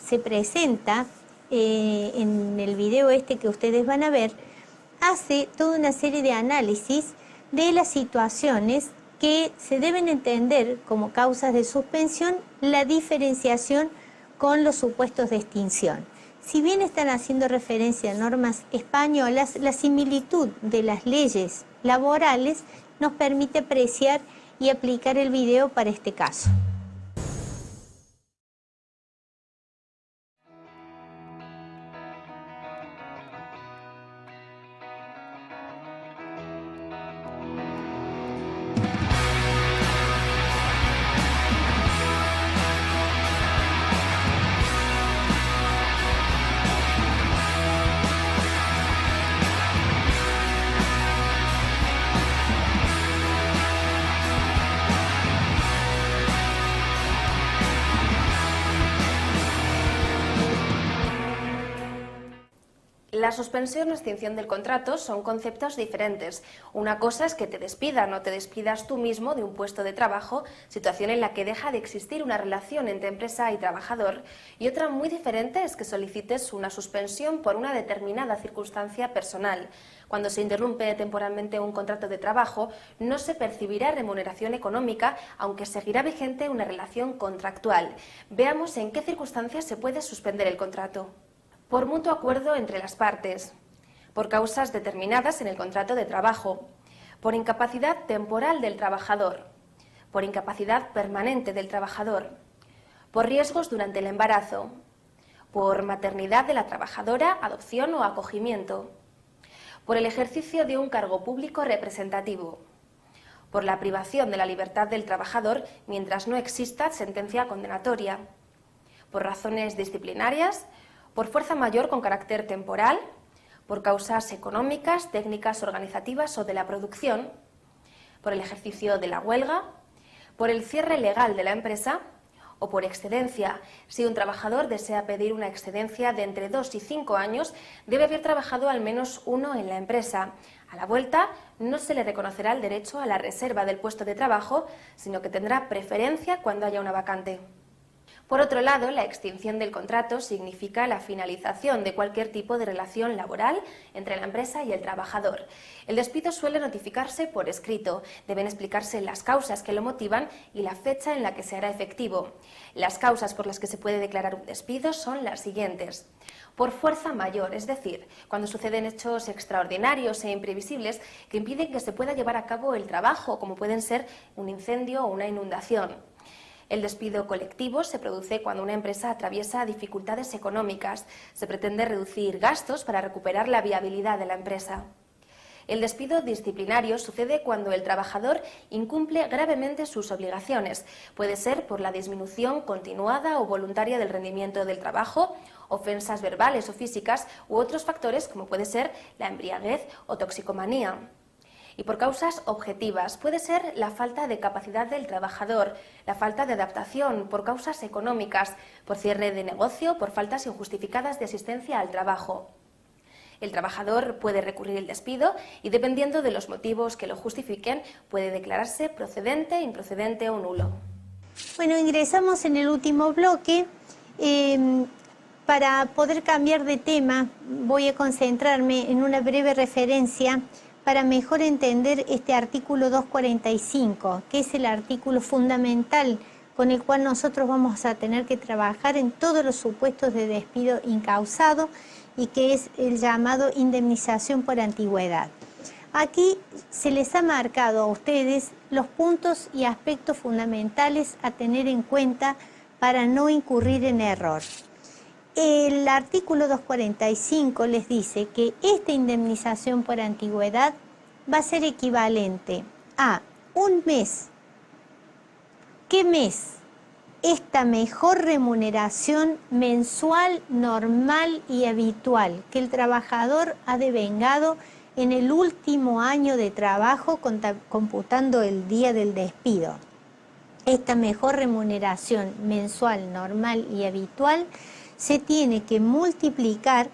se presenta en el video este que ustedes van a ver, hace toda una serie de análisis de las situaciones que se deben entender como causas de suspensión, la diferenciación con los supuestos de extinción. Si bien están haciendo referencia a normas españolas, la similitud de las leyes laborales nos permite apreciar y aplicar el video para este caso. La suspensión o extinción del contrato son conceptos diferentes. Una cosa es que te despidan o te despidas tú mismo de un puesto de trabajo, situación en la que deja de existir una relación entre empresa y trabajador, y otra muy diferente es que solicites una suspensión por una determinada circunstancia personal. Cuando se interrumpe temporalmente un contrato de trabajo, no se percibirá remuneración económica, aunque seguirá vigente una relación contractual. Veamos en qué circunstancias se puede suspender el contrato. Por mutuo acuerdo entre las partes, por causas determinadas en el contrato de trabajo, por incapacidad temporal del trabajador, por incapacidad permanente del trabajador, por riesgos durante el embarazo, por maternidad de la trabajadora, adopción o acogimiento, por el ejercicio de un cargo público representativo, por la privación de la libertad del trabajador mientras no exista sentencia condenatoria, por razones disciplinarias, por fuerza mayor con carácter temporal, por causas económicas, técnicas, organizativas o de la producción, por el ejercicio de la huelga, por el cierre legal de la empresa o por excedencia. Si un trabajador desea pedir una excedencia de entre 2 y 5 años, debe haber trabajado al menos 1 en la empresa. A la vuelta, no se le reconocerá el derecho a la reserva del puesto de trabajo, sino que tendrá preferencia cuando haya una vacante. Por otro lado, la extinción del contrato significa la finalización de cualquier tipo de relación laboral entre la empresa y el trabajador. El despido suele notificarse por escrito, deben explicarse las causas que lo motivan y la fecha en la que se hará efectivo. Las causas por las que se puede declarar un despido son las siguientes. Por fuerza mayor, es decir, cuando suceden hechos extraordinarios e imprevisibles que impiden que se pueda llevar a cabo el trabajo, como pueden ser un incendio o una inundación. El despido colectivo se produce cuando una empresa atraviesa dificultades económicas. Se pretende reducir gastos para recuperar la viabilidad de la empresa. El despido disciplinario sucede cuando el trabajador incumple gravemente sus obligaciones. Puede ser por la disminución continuada o voluntaria del rendimiento del trabajo, ofensas verbales o físicas u otros factores como puede ser la embriaguez o toxicomanía. Y por causas objetivas, puede ser la falta de capacidad del trabajador, la falta de adaptación, por causas económicas, por cierre de negocio, por faltas injustificadas de asistencia al trabajo. El trabajador puede recurrir el despido y, dependiendo de los motivos que lo justifiquen, puede declararse procedente, improcedente o nulo. Bueno, ingresamos en el último bloque. Para poder cambiar de tema, voy a concentrarme en una breve referencia para mejor entender este artículo 245, que es el artículo fundamental con el cual nosotros vamos a tener que trabajar en todos los supuestos de despido incausado y que es el llamado indemnización por antigüedad. Aquí se les ha marcado a ustedes los puntos y aspectos fundamentales a tener en cuenta para no incurrir en error. El artículo 245 les dice que esta indemnización por antigüedad va a ser equivalente a un mes. ¿Qué mes? Esta mejor remuneración mensual, normal y habitual que el trabajador ha devengado en el último año de trabajo computando el día del despido. Esta mejor remuneración mensual, normal y habitual se tiene que multiplicar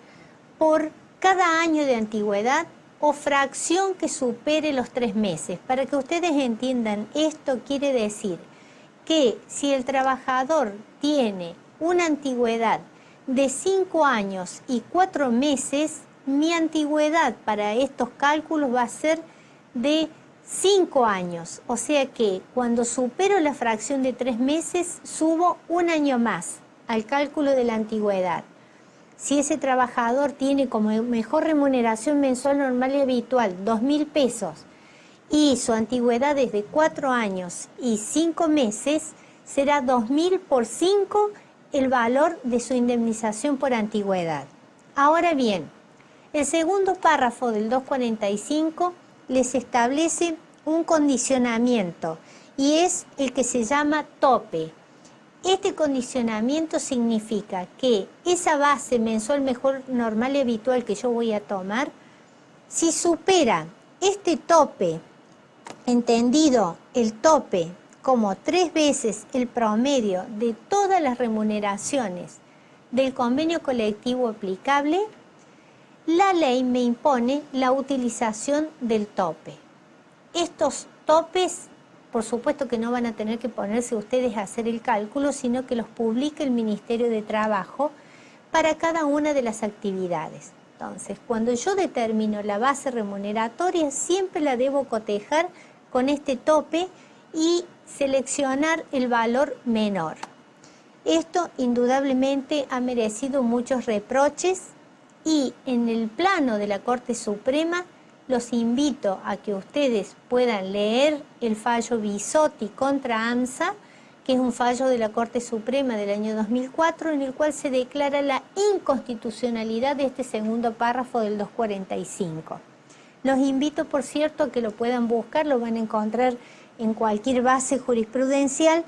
por cada año de antigüedad o fracción que supere los 3 meses. Para que ustedes entiendan, esto quiere decir que si el trabajador tiene una antigüedad de 5 años y 4 meses, mi antigüedad para estos cálculos va a ser de 5 años. O sea que cuando supero la fracción de 3 meses, subo un año más al cálculo de la antigüedad. Si ese trabajador tiene como mejor remuneración mensual normal y habitual 2.000 pesos y su antigüedad es de 4 años y 5 meses, será 2.000 por 5 el valor de su indemnización por antigüedad. Ahora bien, el segundo párrafo del 245 les establece un condicionamiento y es el que se llama tope. Este condicionamiento significa que esa base mensual mejor normal y habitual que yo voy a tomar, si supera este tope, entendido el tope como 3 veces el promedio de todas las remuneraciones del convenio colectivo aplicable, la ley me impone la utilización del tope. Estos topes, por supuesto que no van a tener que ponerse ustedes a hacer el cálculo, sino que los publica el Ministerio de Trabajo para cada una de las actividades. Entonces, cuando yo determino la base remuneratoria, siempre la debo cotejar con este tope y seleccionar el valor menor. Esto indudablemente ha merecido muchos reproches y en el plano de la Corte Suprema los invito a que ustedes puedan leer el fallo Bisotti contra AMSA, que es un fallo de la Corte Suprema del año 2004, en el cual se declara la inconstitucionalidad de este segundo párrafo del 245. Los invito, por cierto, a que lo puedan buscar, lo van a encontrar en cualquier base jurisprudencial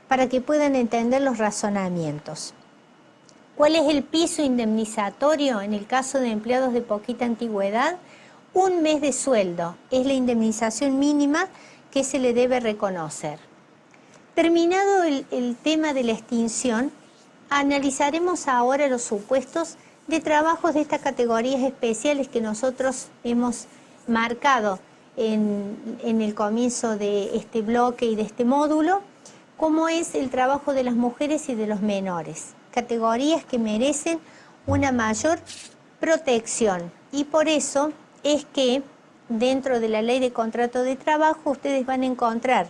para que puedan entender los razonamientos. ¿Cuál es el piso indemnizatorio en el caso de empleados de poquita antigüedad? 1 mes de sueldo es la indemnización mínima que se le debe reconocer. Terminado el tema de la extinción, analizaremos ahora los supuestos de trabajos de estas categorías especiales que nosotros hemos marcado en el comienzo de este bloque y de este módulo, como es el trabajo de las mujeres y de los menores, categorías que merecen una mayor protección. Y por eso es que dentro de la Ley de Contrato de Trabajo ustedes van a encontrar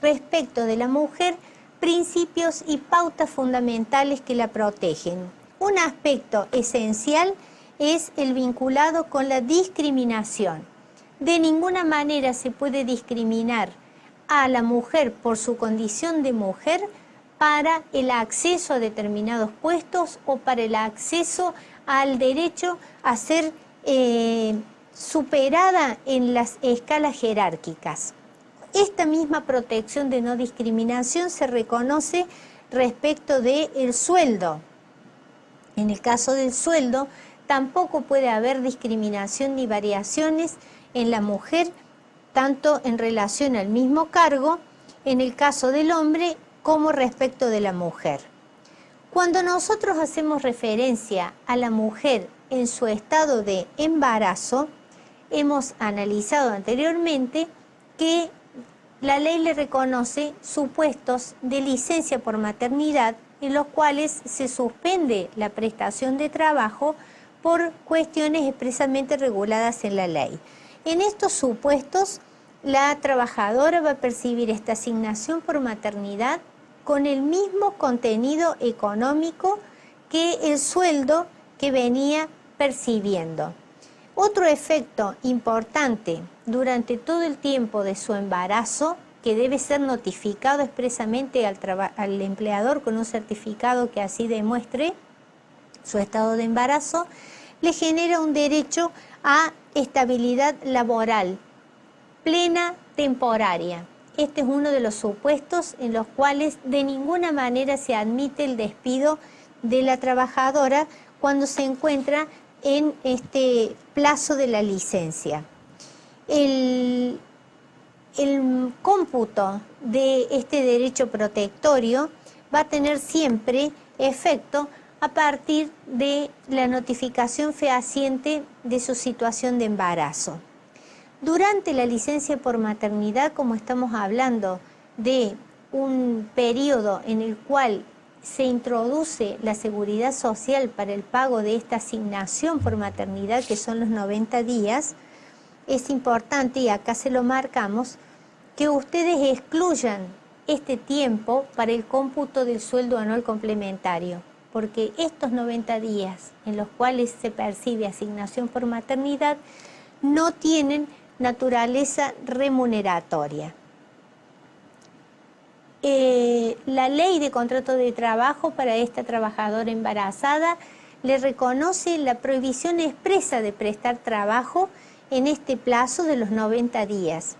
respecto de la mujer principios y pautas fundamentales que la protegen. Un aspecto esencial es el vinculado con la discriminación. De ninguna manera se puede discriminar a la mujer por su condición de mujer para el acceso a determinados puestos o para el acceso al derecho a ser superada en las escalas jerárquicas. Esta misma protección de no discriminación se reconoce respecto del sueldo. En el caso del sueldo, tampoco puede haber discriminación ni variaciones en la mujer, tanto en relación al mismo cargo, en el caso del hombre, como respecto de la mujer. Cuando nosotros hacemos referencia a la mujer en su estado de embarazo, hemos analizado anteriormente que la ley le reconoce supuestos de licencia por maternidad en los cuales se suspende la prestación de trabajo por cuestiones expresamente reguladas en la ley. En estos supuestos, la trabajadora va a percibir esta asignación por maternidad con el mismo contenido económico que el sueldo que venía percibiendo. Otro efecto importante durante todo el tiempo de su embarazo, que debe ser notificado expresamente al empleador con un certificado que así demuestre su estado de embarazo, le genera un derecho a estabilidad laboral plena temporaria. Este es uno de los supuestos en los cuales de ninguna manera se admite el despido de la trabajadora cuando se encuentra en este plazo de la licencia. El cómputo de este derecho protectorio va a tener siempre efecto a partir de la notificación fehaciente de su situación de embarazo. Durante la licencia por maternidad, como estamos hablando de un periodo en el cual se introduce la seguridad social para el pago de esta asignación por maternidad, que son los 90 días, es importante, y acá se lo marcamos, que ustedes excluyan este tiempo para el cómputo del sueldo anual complementario, porque estos 90 días en los cuales se percibe asignación por maternidad no tienen naturaleza remuneratoria. La ley de contrato de trabajo para esta trabajadora embarazada le reconoce la prohibición expresa de prestar trabajo en este plazo de los 90 días,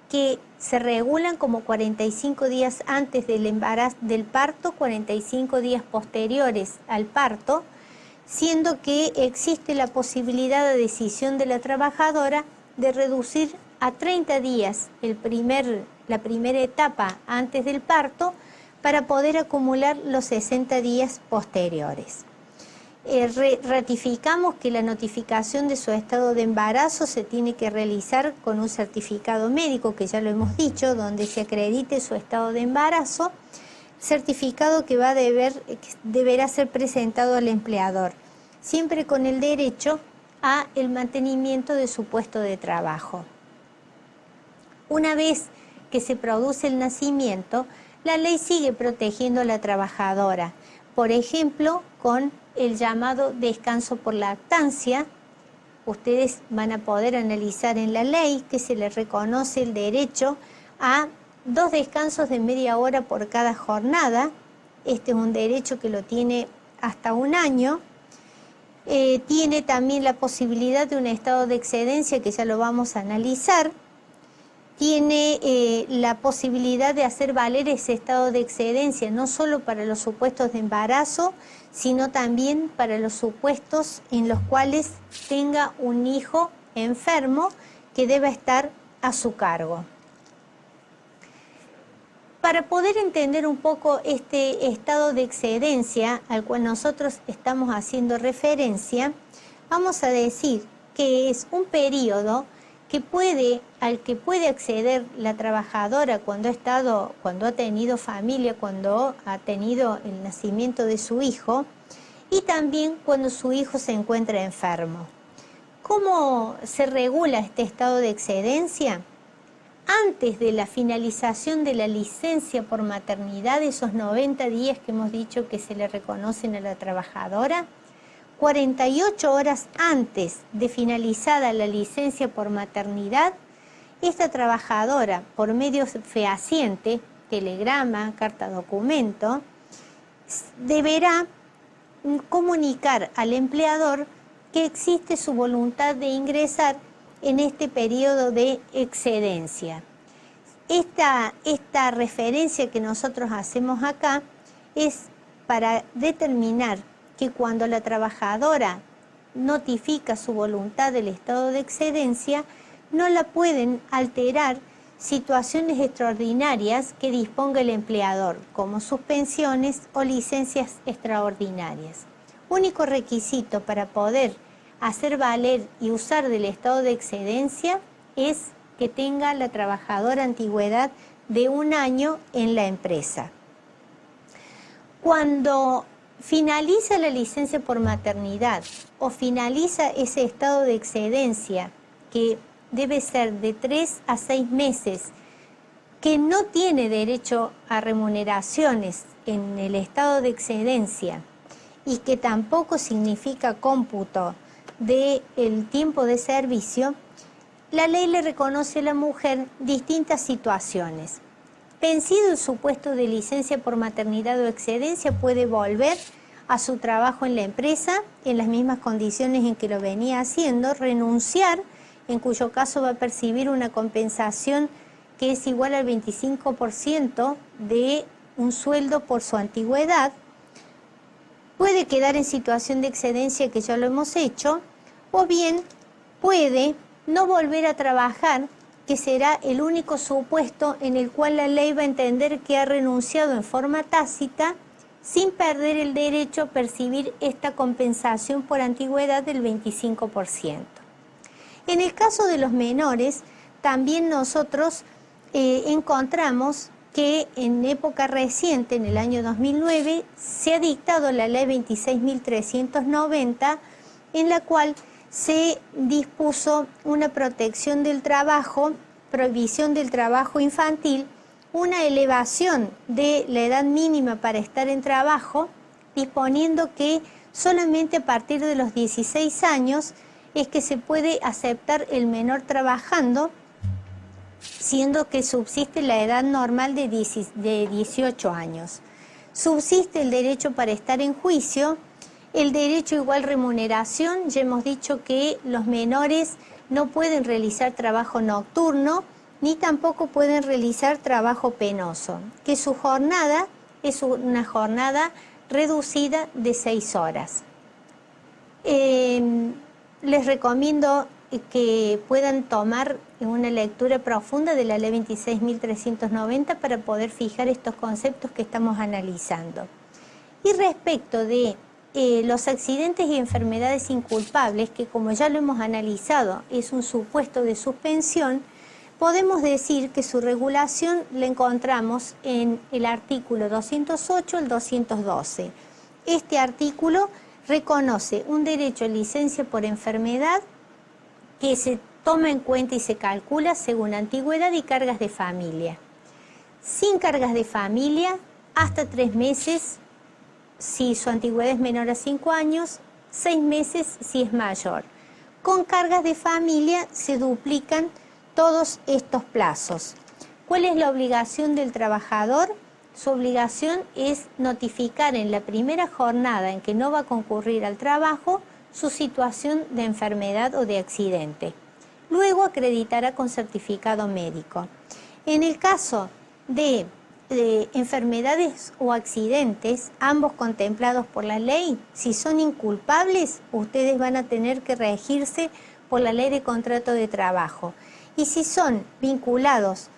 que se regulan como 45 días antes del embarazo, del parto, 45 días posteriores al parto, siendo que existe la posibilidad de decisión de la trabajadora de reducir a 30 días la primera etapa antes del parto para poder acumular los 60 días posteriores. Ratificamos que la notificación de su estado de embarazo se tiene que realizar con un certificado médico, que ya lo hemos dicho, donde se acredite su estado de embarazo, certificado que deberá ser presentado al empleador, siempre con el derecho a el mantenimiento de su puesto de trabajo. Una vez que se produce el nacimiento, la ley sigue protegiendo a la trabajadora, por ejemplo, con el llamado descanso por lactancia. Ustedes van a poder analizar en la ley que se le reconoce el derecho a 2 descansos de media hora por cada jornada. Este es un derecho que lo tiene hasta 1 año. Tiene también la posibilidad de un estado de excedencia, que ya lo vamos a analizar. Tiene la posibilidad de hacer valer ese estado de excedencia, no solo para los supuestos de embarazo, sino también para los supuestos en los cuales tenga un hijo enfermo que deba estar a su cargo. Para poder entender un poco este estado de excedencia al cual nosotros estamos haciendo referencia, vamos a decir que es un periodo al que puede acceder la trabajadora cuando ha tenido familia, cuando ha tenido el nacimiento de su hijo, y también cuando su hijo se encuentra enfermo. ¿Cómo se regula este estado de excedencia? Antes de la finalización de la licencia por maternidad, esos 90 días que hemos dicho que se le reconocen a la trabajadora, 48 horas antes de finalizada la licencia por maternidad, esta trabajadora, por medio fehaciente, telegrama, carta documento, deberá comunicar al empleador que existe su voluntad de ingresar en este periodo de excedencia. Esta referencia que nosotros hacemos acá es para determinar que cuando la trabajadora notifica su voluntad del estado de excedencia, no la pueden alterar situaciones extraordinarias que disponga el empleador, como suspensiones o licencias extraordinarias. Único requisito para poder hacer valer y usar del estado de excedencia es que tenga la trabajadora antigüedad de 1 año en la empresa. Cuando finaliza la licencia por maternidad o finaliza ese estado de excedencia, que debe ser de 3 a 6 meses, que no tiene derecho a remuneraciones en el estado de excedencia y que tampoco significa cómputo del tiempo de servicio, la ley le reconoce a la mujer distintas situaciones. Vencido el supuesto de licencia por maternidad o excedencia, puede volver a su trabajo en la empresa en las mismas condiciones en que lo venía haciendo, renunciar, en cuyo caso va a percibir una compensación que es igual al 25% de un sueldo por su antigüedad. Puede quedar en situación de excedencia, que ya lo hemos hecho, o bien puede no volver a trabajar, que será el único supuesto en el cual la ley va a entender que ha renunciado en forma tácita sin perder el derecho a percibir esta compensación por antigüedad del 25%. En el caso de los menores, también nosotros encontramos que en época reciente, en el año 2009, se ha dictado la ley 26.390, en la cual se dispuso una protección del trabajo, prohibición del trabajo infantil, una elevación de la edad mínima para estar en trabajo, disponiendo que solamente a partir de los 16 años es que se puede aceptar el menor trabajando, siendo que subsiste la edad normal de 18 años. Subsiste el derecho para estar en juicio, el derecho a igual remuneración. Ya hemos dicho que los menores no pueden realizar trabajo nocturno, ni tampoco pueden realizar trabajo penoso, que su jornada es una jornada reducida de 6 horas. Les recomiendo que puedan tomar una lectura profunda de la ley 26.390 para poder fijar estos conceptos que estamos analizando. Y respecto de los accidentes y enfermedades inculpables, que como ya lo hemos analizado es un supuesto de suspensión, podemos decir que su regulación la encontramos en el artículo 208 al 212. Este artículo reconoce un derecho a licencia por enfermedad que se toma en cuenta y se calcula según antigüedad y cargas de familia. Sin cargas de familia, hasta 3 meses si su antigüedad es menor a 5 años, 6 meses si es mayor. Con cargas de familia se duplican todos estos plazos. ¿Cuál es la obligación del trabajador? Su obligación es notificar en la primera jornada en que no va a concurrir al trabajo su situación de enfermedad o de accidente. Luego acreditará con certificado médico. En el caso de enfermedades o accidentes, ambos contemplados por la ley, si son inculpables, ustedes van a tener que regirse por la ley de contrato de trabajo. Y si son vinculados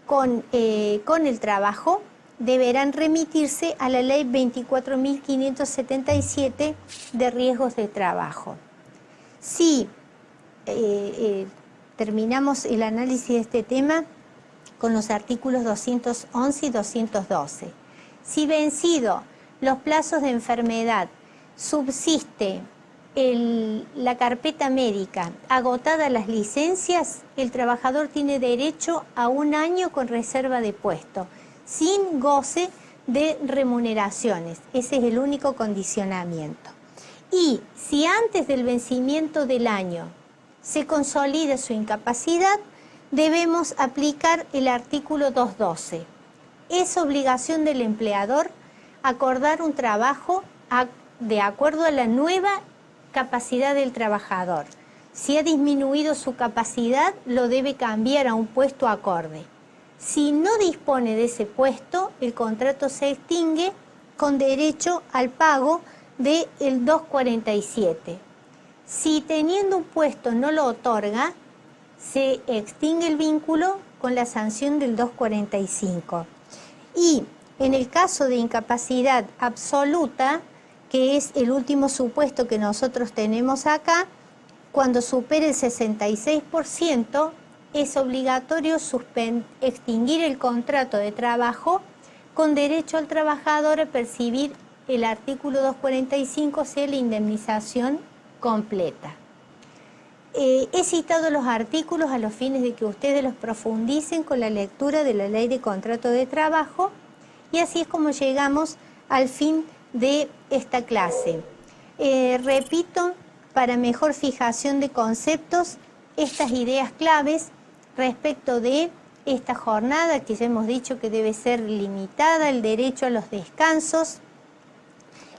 con el trabajo, deberán remitirse a la ley 24.577 de riesgos de trabajo. Si terminamos el análisis de este tema con los artículos 211 y 212. Si vencido los plazos de enfermedad subsiste la carpeta médica, agotadas las licencias, el trabajador tiene derecho a 1 año con reserva de puesto, sin goce de remuneraciones. Ese es el único condicionamiento. Y si antes del vencimiento del año se consolida su incapacidad, debemos aplicar el artículo 212. Es obligación del empleador acordar un trabajo de acuerdo a la nueva capacidad del trabajador. Si ha disminuido su capacidad, lo debe cambiar a un puesto acorde. Si no dispone de ese puesto, el contrato se extingue con derecho al pago del 247. Si teniendo un puesto no lo otorga, se extingue el vínculo con la sanción del 245. Y en el caso de incapacidad absoluta, que es el último supuesto que nosotros tenemos acá, cuando supere el 66%, es obligatorio extinguir el contrato de trabajo con derecho al trabajador a percibir el artículo 245, o sea, la indemnización completa. He citado los artículos a los fines de que ustedes los profundicen con la lectura de la Ley de Contrato de Trabajo, y así es como llegamos al fin de esta clase. Repito, para mejor fijación de conceptos, estas ideas claves respecto de esta jornada, que ya hemos dicho que debe ser limitada, el derecho a los descansos,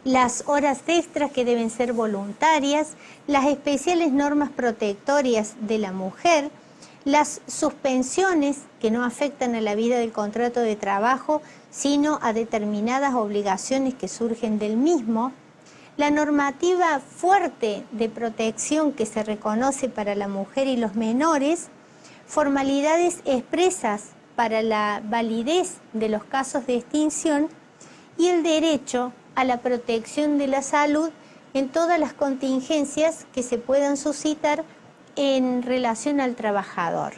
las horas extras que deben ser voluntarias, las especiales normas protectorias de la mujer, las suspensiones que no afectan a la vida del contrato de trabajo, sino a determinadas obligaciones que surgen del mismo, la normativa fuerte de protección que se reconoce para la mujer y los menores, formalidades expresas para la validez de los casos de extinción y el derecho a la protección de la salud en todas las contingencias que se puedan suscitar en relación al trabajador.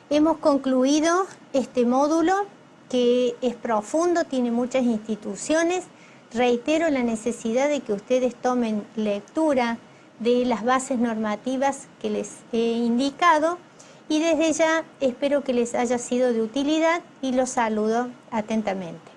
Hemos concluido este módulo, que es profundo, tiene muchas instituciones. Reitero la necesidad de que ustedes tomen lectura de las bases normativas que les he indicado, y desde ya espero que les haya sido de utilidad y los saludo atentamente.